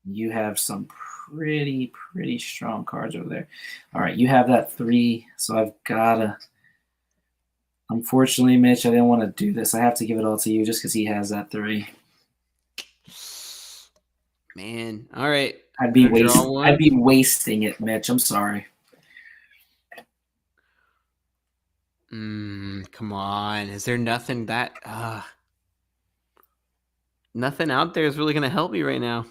You have some pretty strong cards over there. All right, you have that 3, so I've gotta. Unfortunately, Mitch, I didn't want to do this. I have to give it all to you just because he has that 3. Man, all right. I'd be wasting it, Mitch. I'm sorry. Come on. Is there nothing that nothing out there is really gonna help me right now?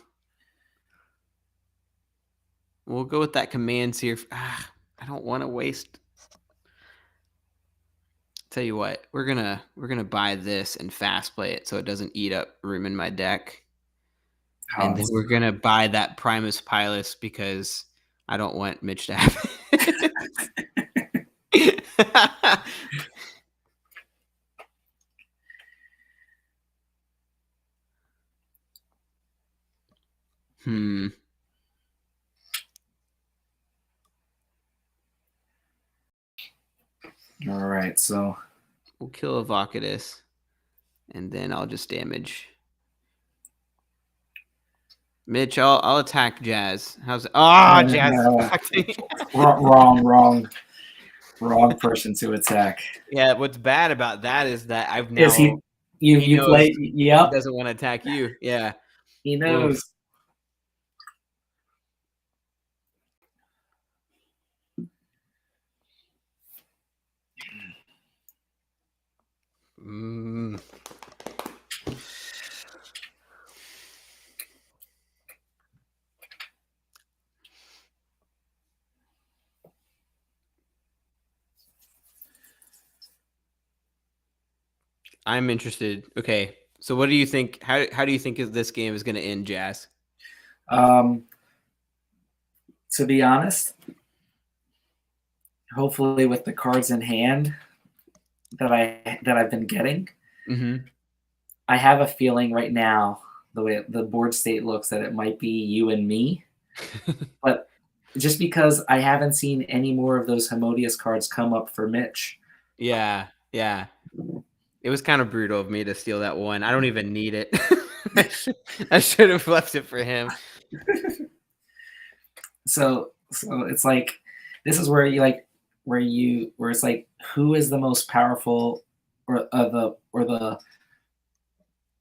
We'll go with that commands here. I don't want to waste. Tell you what, we're gonna buy this and fast play it so it doesn't eat up room in my deck. And then we're gonna buy that Primus Pilus because I don't want Mitch to have it. All right, so we'll kill Evocatus, and then I'll just damage. Mitch, I'll attack Jazz. How's it? Oh, Jazz is fucked. Wrong person to attack. Yeah, what's bad about that is that I've Is now you knows play? he Yep, doesn't want to attack you. Yeah. he Oof. knows. Mm. I'm interested. Okay, so what do you think? How do you think this game is going to end, Jazz? To be honest, hopefully with the cards in hand that I've been getting, I have a feeling right now the way the board state looks that it might be you and me, but just because I haven't seen any more of those Homodius cards come up for Mitch. Yeah. It was kind of brutal of me to steal that one. I don't even need it. I should have left it for him. So it's like this is where you like where it's like who is the most powerful or the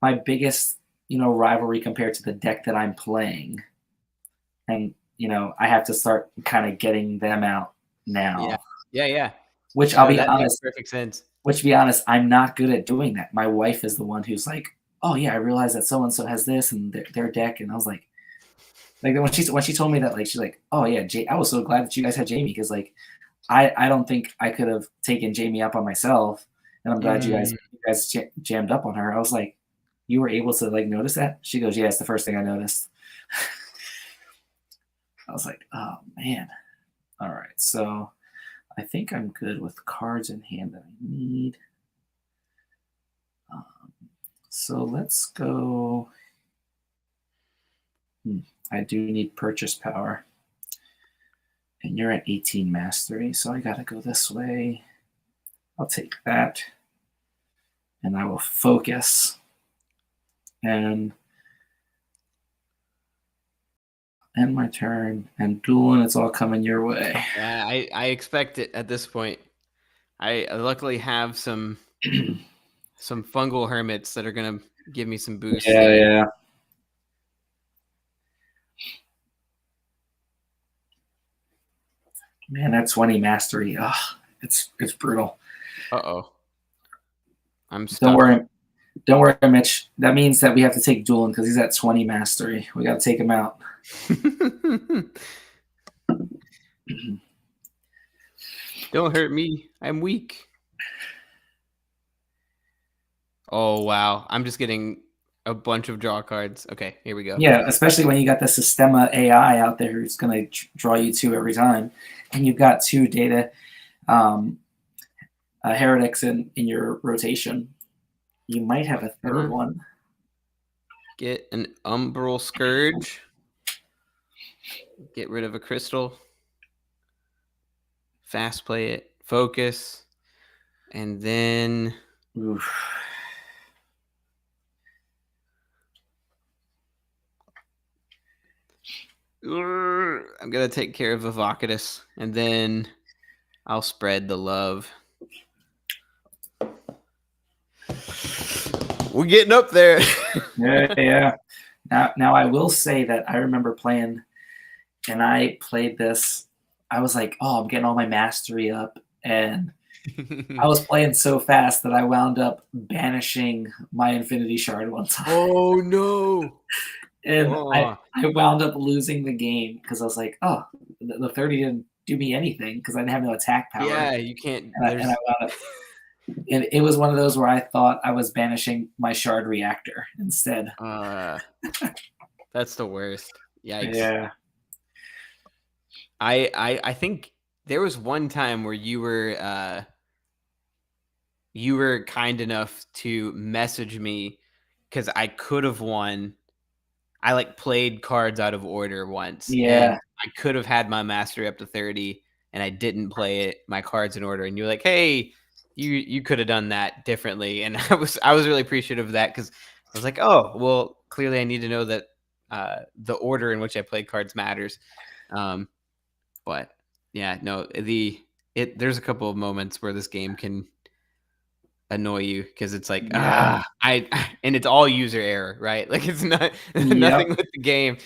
my biggest rivalry compared to the deck that I'm playing, and I have to start kind of getting them out now. Yeah. Which I'll be honest, makes perfect sense. Which, to be honest, I'm not good at doing that. My wife is the one who's like, "Oh yeah, I realize that so and so has this and their deck," and I was like when she told me that, like she's like, "Oh yeah, I was so glad that you guys had Jamie because like I don't think I could have taken Jamie up on myself, and I'm glad you guys jammed up on her." I was like, "You were able to like notice that?" She goes, "Yeah, it's the first thing I noticed." I was like, "Oh man, all right." So I think I'm good with cards in hand that I need. So let's go. I do need purchase power. And you're at 18 mastery, so I gotta go this way. I'll take that. And I will focus. And end my turn. And Doolin, it's all coming your way. Yeah, I expect it at this point. I luckily have some fungal hermits that are gonna give me some boosts. Yeah. Man, that 20 mastery. Ugh, it's brutal. Uh-oh. I'm stuck. Don't worry, Mitch. That means that we have to take Doolin because he's at 20 mastery. We got to take him out. Don't hurt me. I'm weak. Oh, wow. I'm just getting a bunch of draw cards. Okay, here we go. Yeah, especially when you got the Sistema AI out there who's going to draw you 2 every time. And you've got 2 data heretics in your rotation. You might have a third one. Get an Umbral Scourge. Get rid of a crystal. Fast play it. Focus. And then... Oof. I'm going to take care of Evocatus. And then I'll spread the love. We're getting up there. Yeah. Now I will say that I remember playing, and I played this. I was like, "Oh, I'm getting all my mastery up," and I was playing so fast that I wound up banishing my Infinity Shard one time. Oh no! And I wound up losing the game because I was like, "Oh, the 30 didn't do me anything because I didn't have no attack power." Yeah, you can't. And I wound up. And it was one of those where I thought I was banishing my Shard Reactor instead. That's the worst. Yikes. Yeah. I think there was one time where you were kind enough to message me because I could have won. I like played cards out of order once. Yeah. And I could have had my mastery up to 30 and I didn't play it, my cards in order. And you were like, hey, you could have done that differently. And I was really appreciative of that because I was like, oh, well, clearly I need to know that the order in which I play cards matters. But yeah, no, there's a couple of moments where this game can annoy you because it's like and it's all user error, right? Like it's not nothing with the game.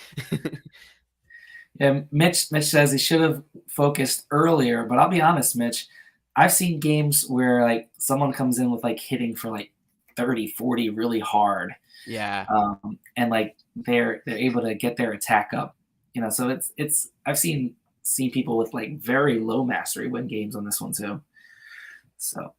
Yeah, Mitch says he should have focused earlier, but I'll be honest, Mitch, I've seen games where like someone comes in with like hitting for like 30, 40 really hard. Yeah. And like they're able to get their attack up, so it's I've seen people with like very low mastery win games on this one too. So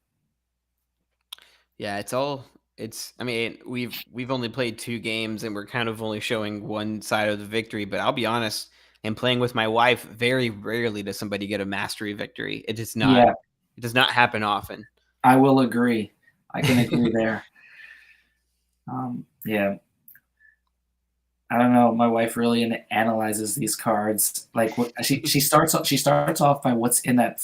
yeah, I mean, we've only played 2 games and we're kind of only showing one side of the victory, but I'll be honest, and playing with my wife, very rarely does somebody get a mastery victory. It does not happen often. I will agree. I can agree there. Yeah. I don't know. My wife really analyzes these cards. Like she starts off by what's in that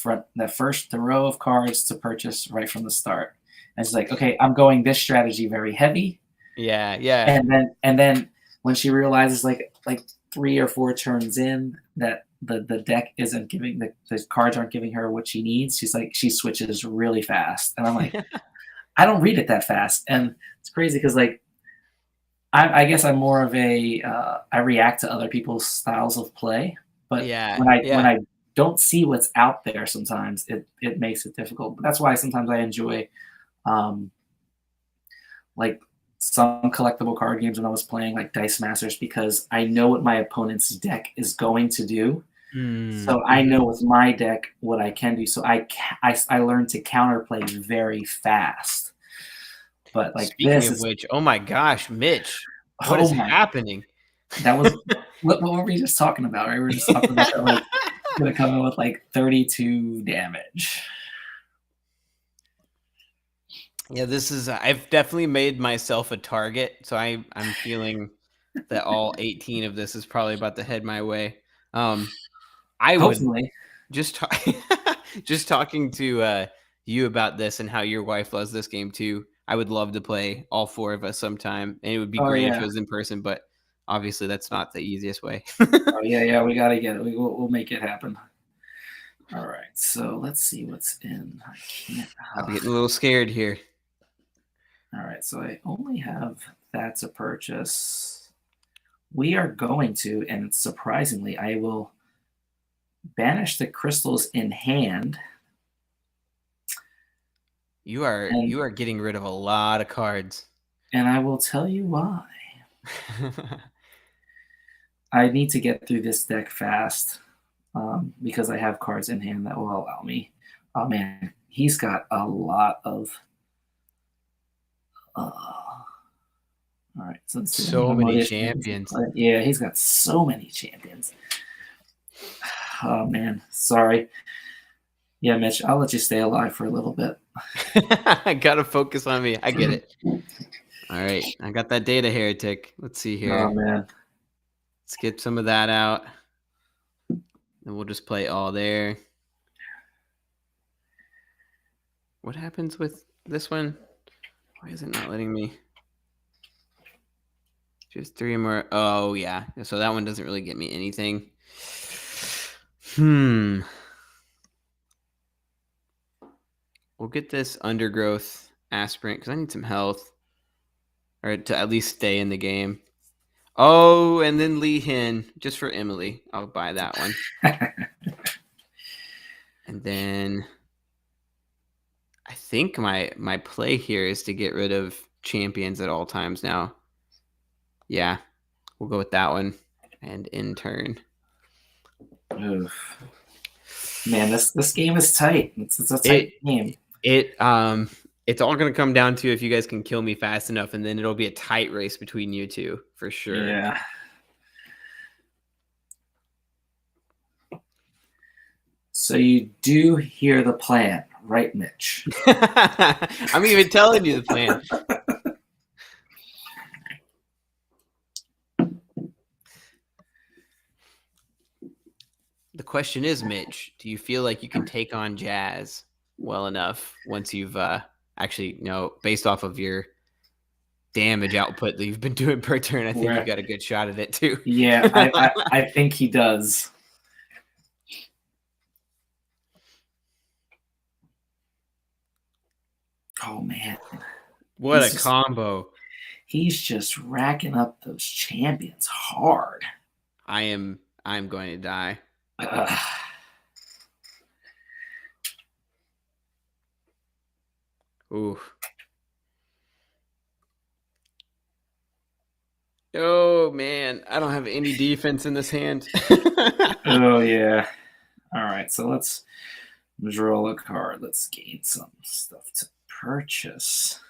first row of cards to purchase right from the start. And she's like, okay, I'm going this strategy very heavy. Yeah. And then when she realizes like 3 or 4 turns in that the deck isn't giving the cards aren't giving her what she needs, she's like, she switches really fast. And I'm like, I don't read it that fast. And it's crazy because like I guess I'm more of I react to other people's styles of play, but when I don't see what's out there, sometimes it makes it difficult. But that's why sometimes I enjoy like some collectible card games when I was playing like Dice Masters, because I know what my opponent's deck is going to do. So I know with my deck what I can do. So I learned to counterplay very fast. But like speaking of which, oh my gosh, Mitch, what is happening? That was what were we just talking about? Right? We were just talking about that, like gonna come in with like 32 damage. Yeah, this is. I've definitely made myself a target, so I'm feeling that all 18 of this is probably about to head my way. I Hopefully. would just talking to you about this and how your wife loves this game too. I would love to play all 4 of us sometime, and it would be great if it was in person, but obviously that's not the easiest way. Yeah, we gotta get it. We'll make it happen. All right, so let's see what's in. I can't. I'm getting a little scared here. All right, so I only have that to purchase. We are going to, and surprisingly, I will banish the crystals in hand. You are getting rid of a lot of cards. And I will tell you why. I need to get through this deck fast because I have cards in hand that will allow me. Oh man, he's got a lot of. All right, so many champions. Yeah, he's got so many champions. Oh man, sorry. Yeah, Mitch, I'll let you stay alive for a little bit. I gotta focus on me. I get it. All right, I got that data heretic. Let's see here. Oh man, let's get some of that out, and we'll just play all there. What happens with this one? Why is it not letting me? Just 3 more. Oh yeah, so that one doesn't really get me anything. We'll get this undergrowth aspirant because I need some health, or to at least stay in the game. Oh, and then Lee Hin just for Emily. I'll buy that one. And then I think my play here is to get rid of champions at all times now. Yeah, we'll go with that one and in turn. Oof. Man, this game is tight. It's a tight game. It's all going to come down to if you guys can kill me fast enough, and then it'll be a tight race between you two for sure. Yeah. So you do hear the plan, right, Mitch? I'm even telling you the plan. The question is, Mitch, do you feel like you can take on Jazz well enough once you've actually, based off of your damage output that you've been doing per turn, I think you got a good shot at it too. Yeah, I think he does. Oh man, what a combo! He's just racking up those champions hard. I'm going to die. Ooh. Oh man, I don't have any defense in this hand. Oh yeah. All right, so let's draw a card. Let's gain some stuff to purchase.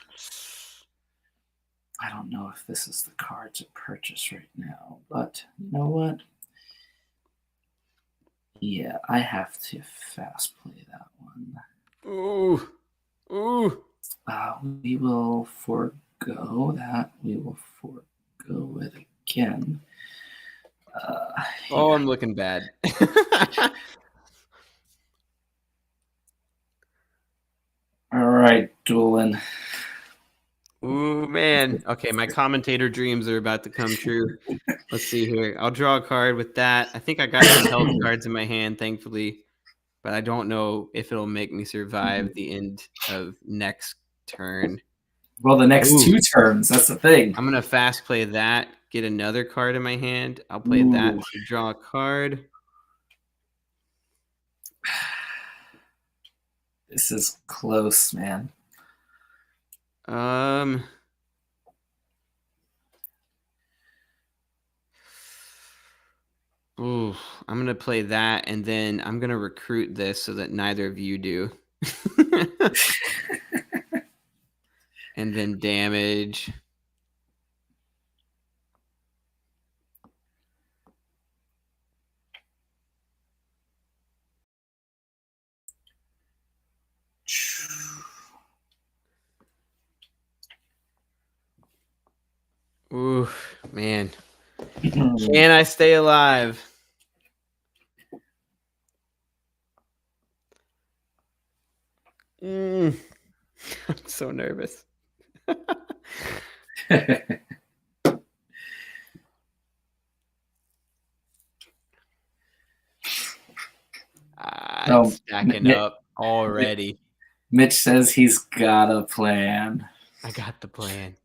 I don't know if this is the card to purchase right now, but you know what? Yeah, I have to fast play that one. Ooh. Ooh. We will forego that. We will forego it again. Oh, I'm looking bad. All right, Doolin. Ooh, man. Okay, my commentator dreams are about to come true. Let's see here. I'll draw a card with that. I think I got some health cards in my hand, thankfully. But I don't know if it'll make me survive the end of next turn. Well, the next 2 turns. That's the thing. I'm going to fast play that, get another card in my hand. I'll play that to draw a card. This is close, man. Ooh, I'm going to play that, and then I'm going to recruit this so that neither of you do. And then damage. Ooh, man. Can I stay alive? I'm so nervous. It's stacking up already. Mitch says he's got a plan. I got the plan.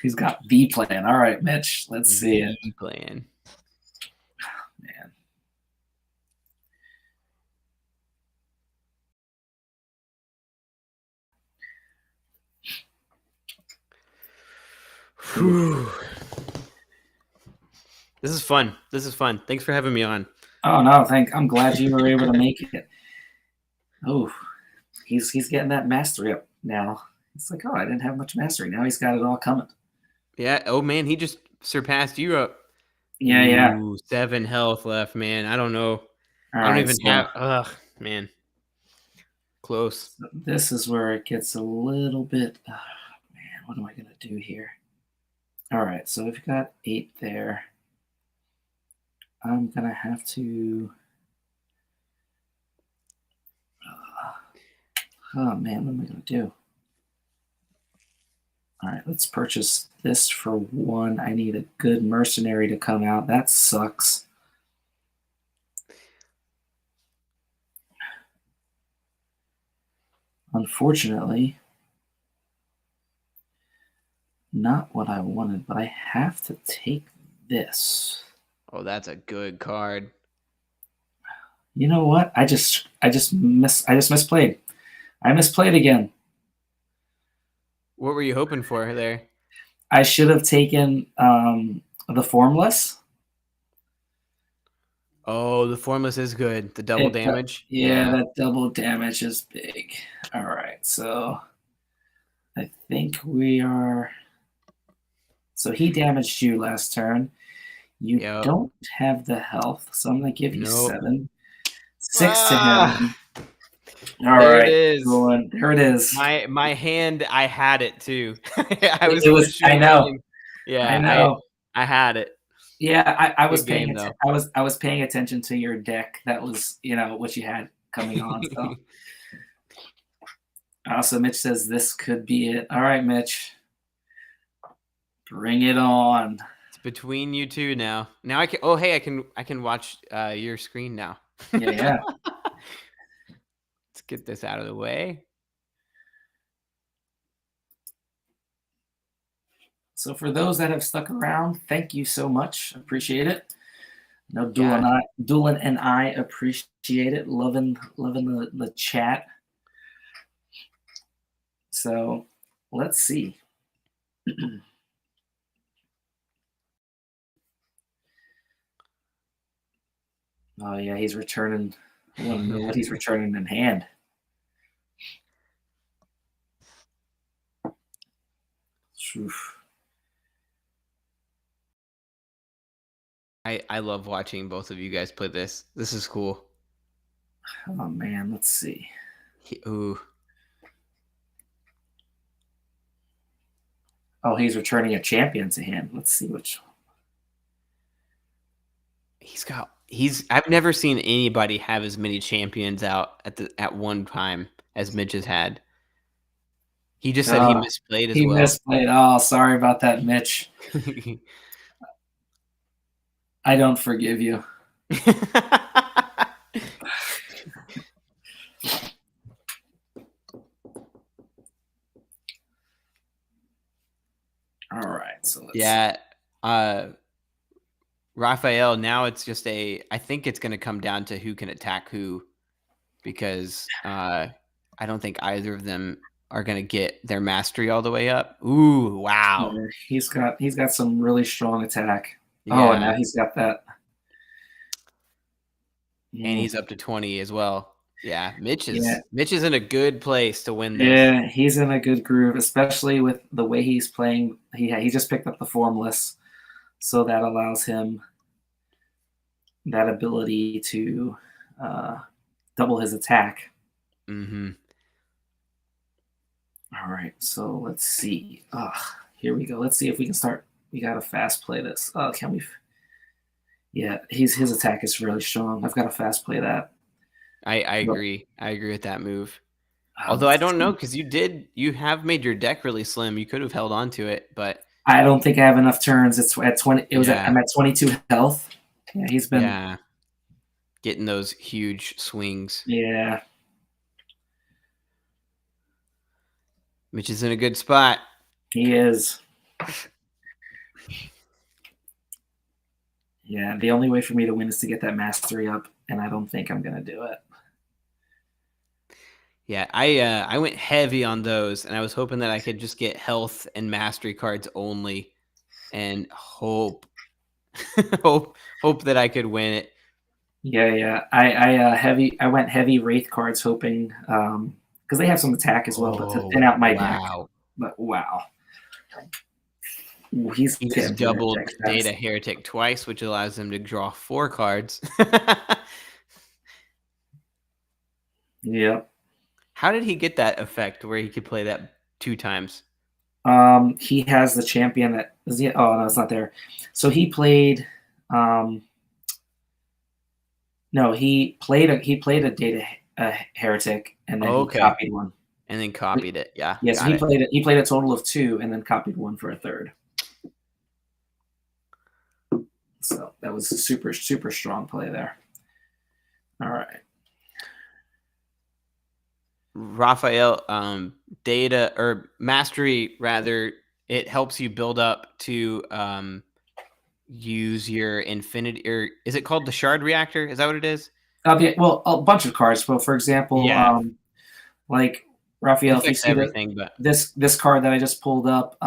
He's got the plan. All right, Mitch, let's see it. The plan. Man. Whew. This is fun. This is fun. Thanks for having me on. Oh no, I'm glad you were able to make it. Oh, he's getting that mastery up now. It's like, oh, I didn't have much mastery. Now he's got it all coming. Yeah. Oh man, he just surpassed you up. Yeah. Ooh, 7 health left, man. I don't know. I don't even have. Ugh, man. Close. So this is where it gets a little bit. Man, what am I gonna do here? All right, so we've got 8 there. I'm gonna have to. Oh man, what am I gonna do? All right, let's purchase this for 1. I need a good mercenary to come out. That sucks. Unfortunately, not what I wanted, but I have to take this. Oh, that's a good card. You know what? I just misplayed. I misplayed again. What were you hoping for there? I should have taken the formless. Oh, the formless is good. The double damage. Yeah, that double damage is big. All right, so I think we are. So he damaged you last turn. You don't have the health, so I'm going to give you 7. 6 to him. All there right, it is. There it is. My hand, I had it too. I know. Yeah, I know. I had it. Yeah, I was paying attention. I was paying attention to your deck. That was, what you had coming on. So. So Mitch says this could be it. All right, Mitch. Bring it on. It's between you two now. Now I can. Oh, hey, I can watch your screen now. Yeah. Let's get this out of the way. So for those that have stuck around, thank you so much. Appreciate it. No, Yeah. Doolin and I appreciate it. Loving the chat. So let's see. Oh yeah, he's returning. I want to know what he's returning in hand. Oof. I love watching both of you guys play this. This is cool. Oh man, let's see. Ooh. Oh, he's returning a champion to hand. Let's see which. I've never seen anybody have as many champions out at one time as Mitch has had. He just said he misplayed as well. He misplayed. Oh, sorry about that, Mitch. I don't forgive you. All right, so let's Raphael, now it's just I think it's going to come down to who can attack who, because I don't think either of them are going to get their mastery all the way up. Ooh, wow. Yeah, he's got some really strong attack. Yeah. Oh, and now he's got that. And he's up to 20 as well. Yeah, Mitch is in a good place to win this. Yeah, he's in a good groove, especially with the way he's playing. He just picked up the Formless, so that allows him that ability to double his attack. Mm-hmm. All right, so let's see. Here we go. Let's see if we can start. We gotta fast play this. Can we? Yeah, his attack is really strong. I've got to fast play that. I agree. I agree with that move. Although I don't know, because you have made your deck really slim. You could have held on to it, but I don't think I have enough turns. It's at 20. I'm at 22 health. Yeah, he's been getting those huge swings. Yeah. Mitch is in a good spot. He is. Yeah, the only way for me to win is to get that mastery up, and I don't think I'm going to do it. Yeah, I went heavy on those, and I was hoping that I could just get health and mastery cards only, and hope that I could win it. Yeah. I went heavy Wraith cards, hoping because they have some attack as well, but to thin out my deck. But wow. He's doubled Data Heretic twice, which allows him to draw 4 cards. Yep. How did he get that effect where he could play that 2 times? He has the champion that is. Oh no, it's not there. So he played. No, he played a Data Heretic, and then he copied one. And then copied it. Yeah. Yeah. So he played it. He played a total of 2, and then copied one for a third. So that was a super, super strong play there. All right. Raphael, data or mastery, rather, it helps you build up to use your infinity, or is it called the shard reactor? Is that what it is? Well, a bunch of cards. But for example, like Raphael, if you see everything, but this card that I just pulled up,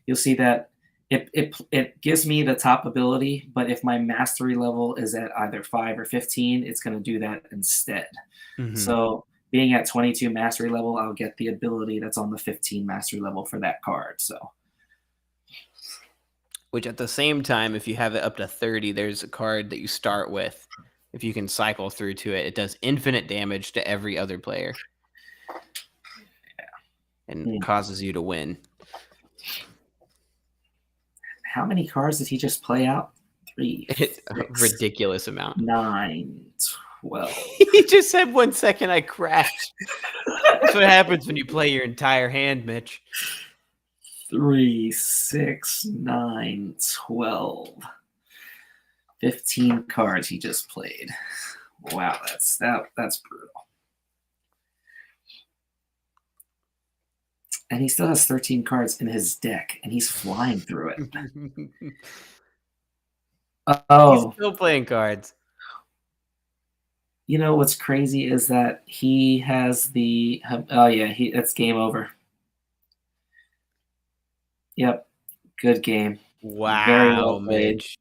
you'll see that it gives me the top ability, but if my mastery level is at either 5 or 15, it's going to do that instead. Mm-hmm. So being at 22 mastery level, I'll get the ability that's on the 15 mastery level for that card. So, which at the same time, if you have it up to 30, there's a card that you start with. If you can cycle through to it, it does infinite damage to every other player. And causes you to win. How many cards did he just play out? 3, 6, a ridiculous amount. 9, 12. He just said 1 second I crashed. That's what happens when you play your entire hand, Mitch. 3, 6, 9, 12, 15 cards he just played. Wow, that's brutal. And he still has 13 cards in his deck, and he's flying through it. He's still playing cards. You know what's crazy is that he has the it's game over. Yep, good game. Wow, very well played. Mitch.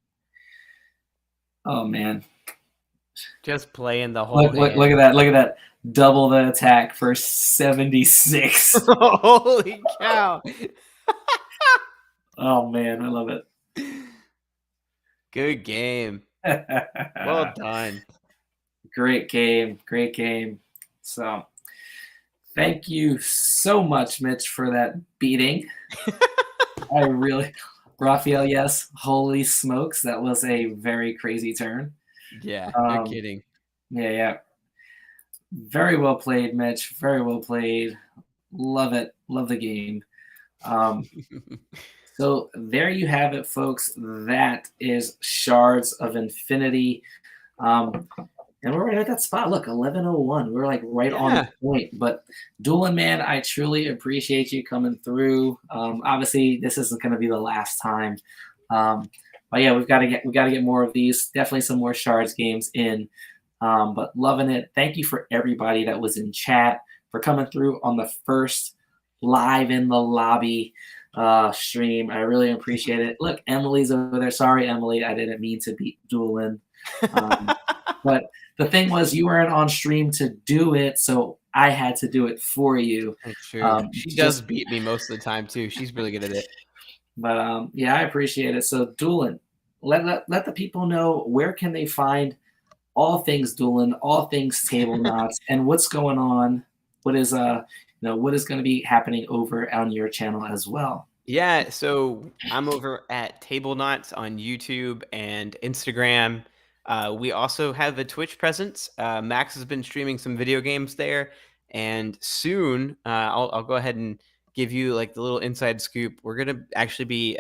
Oh man, just playing the whole. Look at that! Look at that! Double the attack for 76. Holy cow! Oh man, I love it. Good game. Well done. Great game. So, thank you so much, Mitch, for that beating. Raphael, yes. Holy smokes, that was a very crazy turn. Yeah, no kidding. Yeah. Very well played, Mitch. Very well played. Love it. Love the game. So there you have it, folks. That is Shards of Infinity. And we're right at that spot. Look, 11:01. We're like right on the point. But Doolin, man, I truly appreciate you coming through. Obviously, this isn't going to be the last time. But yeah, we got to get more of these. Definitely some more Shards games in. But loving it. Thank you for everybody that was in chat for coming through on the first live in the lobby stream. I really appreciate it. Look, Emily's over there. Sorry, Emily, I didn't mean to beat Doolin. But the thing was, you weren't on stream to do it, so I had to do it for you. That's true. She does beat me most of the time too. She's really good at it. But yeah, I appreciate it. So Doolin, let the people know where can they find all things Doolin, all things Tablenauts, and what's going on. What is what is going to be happening over on your channel as well. Yeah, so I'm over at Tablenauts on YouTube and Instagram. We also have a Twitch presence. Max has been streaming some video games there, and soon I'll go ahead and give you like the little inside scoop. We're gonna actually be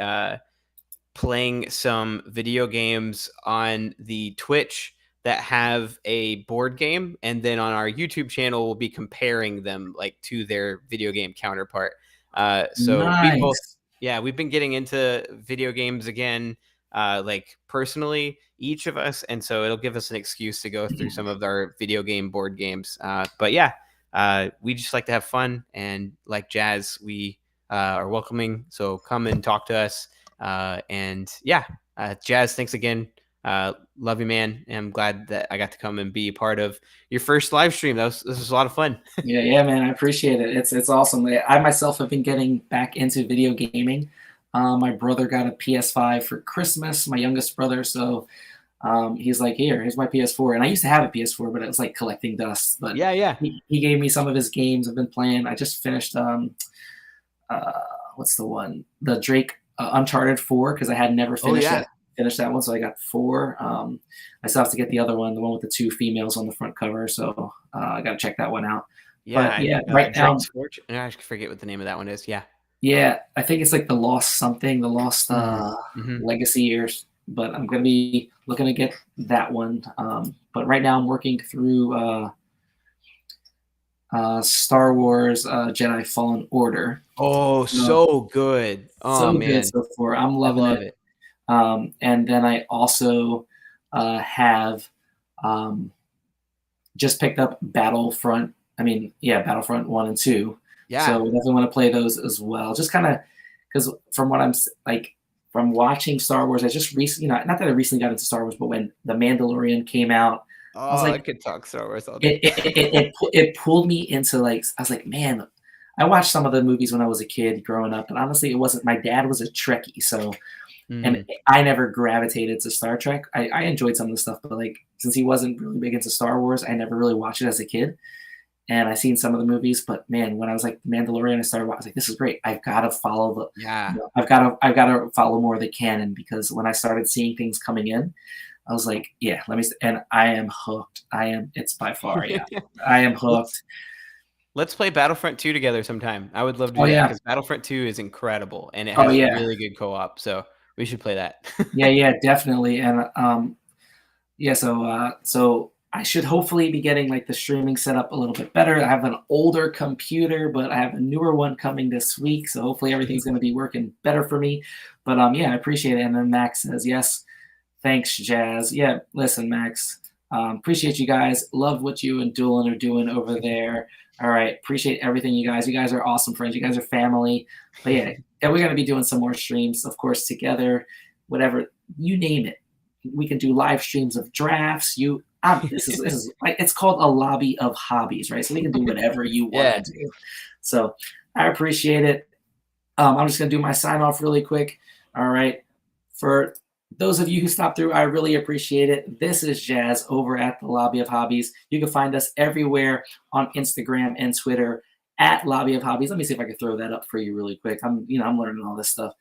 playing some video games on the Twitch that have a board game, and then on our YouTube channel we'll be comparing them like to their video game counterpart. So nice. People, yeah, we've been getting into video games again, like personally, each of us, and so it'll give us an excuse to go through some of our video game board games. But yeah, we just like to have fun, and like Jazz, we are welcoming. So come and talk to us. And yeah, Jazz, thanks again. Love you, man. And I'm glad that I got to come and be a part of your first live stream. This was a lot of fun. Yeah, man. I appreciate it. It's awesome. I myself have been getting back into video gaming. My brother got a PS5 for Christmas, my youngest brother. So he's like, here's my PS4. And I used to have a PS4, but it was like collecting dust. But yeah. He gave me some of his games I've been playing. I just finished what's the one? The Drake Uncharted 4, because I had never finished that. Finished that one, so I got 4. I still have to get the other one, the one with the 2 females on the front cover. So I got to check that one out. Yeah, but, right now, I forget what the name of that one is. Yeah, I think it's like the Lost Legacy years. But I'm gonna be looking to get that one. But right now I'm working through Star Wars Jedi Fallen Order. Oh, so good! Oh so man, good so far. I'm loving it. And then I also have just picked up Battlefront 1 and 2. Yeah. So we definitely want to play those as well. Just kind of because from what I'm like from watching Star Wars, I just recently, not that I recently got into Star Wars, but when The Mandalorian came out, I was like, I could talk Star Wars all day. It pulled me into like, I was like, man, I watched some of the movies when I was a kid growing up, and honestly, it wasn't. My dad was a Trekkie, so. And I never gravitated to Star Trek. I enjoyed some of the stuff, but like since he wasn't really big into Star Wars, I never really watched it as a kid. And I seen some of the movies, but man, when I was like Mandalorian, I was like, this is great. I've got to follow I've got to follow more of the canon, because when I started seeing things coming in, I was like, and I am hooked. It's by far, I am hooked. Let's play Battlefront 2 together sometime. I would love to do that because Battlefront 2 is incredible and it has really good co-op. So we should play that. yeah, definitely. And so I should hopefully be getting like the streaming set up a little bit better. I have an older computer, but I have a newer one coming this week. So hopefully everything's going to be working better for me. But yeah, I appreciate it. And then Max says, yes, thanks, Jazz. Yeah, listen, Max, appreciate you guys. Love what you and Doolin are doing over there. All right, appreciate everything, you guys. You guys are awesome friends. You guys are family. But yeah, we're going to be doing some more streams, of course, together, whatever, you name it. We can do live streams of drafts. This is like, it's called a lobby of hobbies, right? So we can do whatever you want to do. So I appreciate it. I'm just going to do my sign off really quick. All right. For those of you who stopped through, I really appreciate it. This is Jazz over at the Lobby of Hobbies. You can find us everywhere on Instagram and Twitter at Lobby of Hobbies. Let me see if I can throw that up for you really quick. I'm learning all this stuff.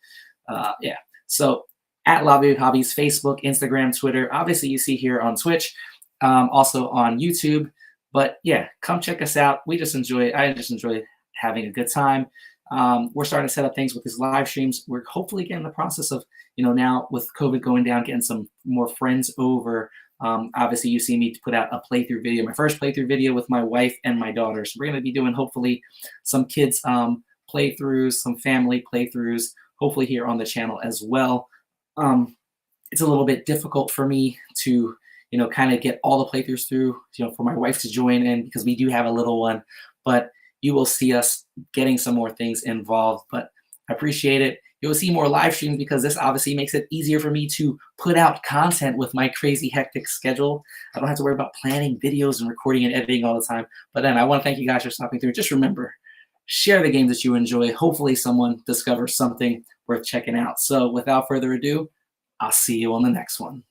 So at Lobby of Hobbies, Facebook, Instagram, Twitter. Obviously, you see here on Twitch, also on YouTube. But yeah, come check us out. I just enjoy having a good time. We're starting to set up things with these live streams. We're hopefully getting the process of, now with COVID going down, getting some more friends over. Obviously, you see me put out a playthrough video, my first playthrough video with my wife and my daughter. So we're going to be doing hopefully some kids playthroughs, some family playthroughs, hopefully here on the channel as well. It's a little bit difficult for me to, kind of get all the playthroughs through, for my wife to join in because we do have a little one. But you will see us getting some more things involved. But I appreciate it. You'll see more live streams because this obviously makes it easier for me to put out content with my crazy hectic schedule. I don't have to worry about planning videos and recording and editing all the time. But then I want to thank you guys for stopping through. Just remember, share the games that you enjoy. Hopefully someone discovers something worth checking out. So without further ado, I'll see you on the next one.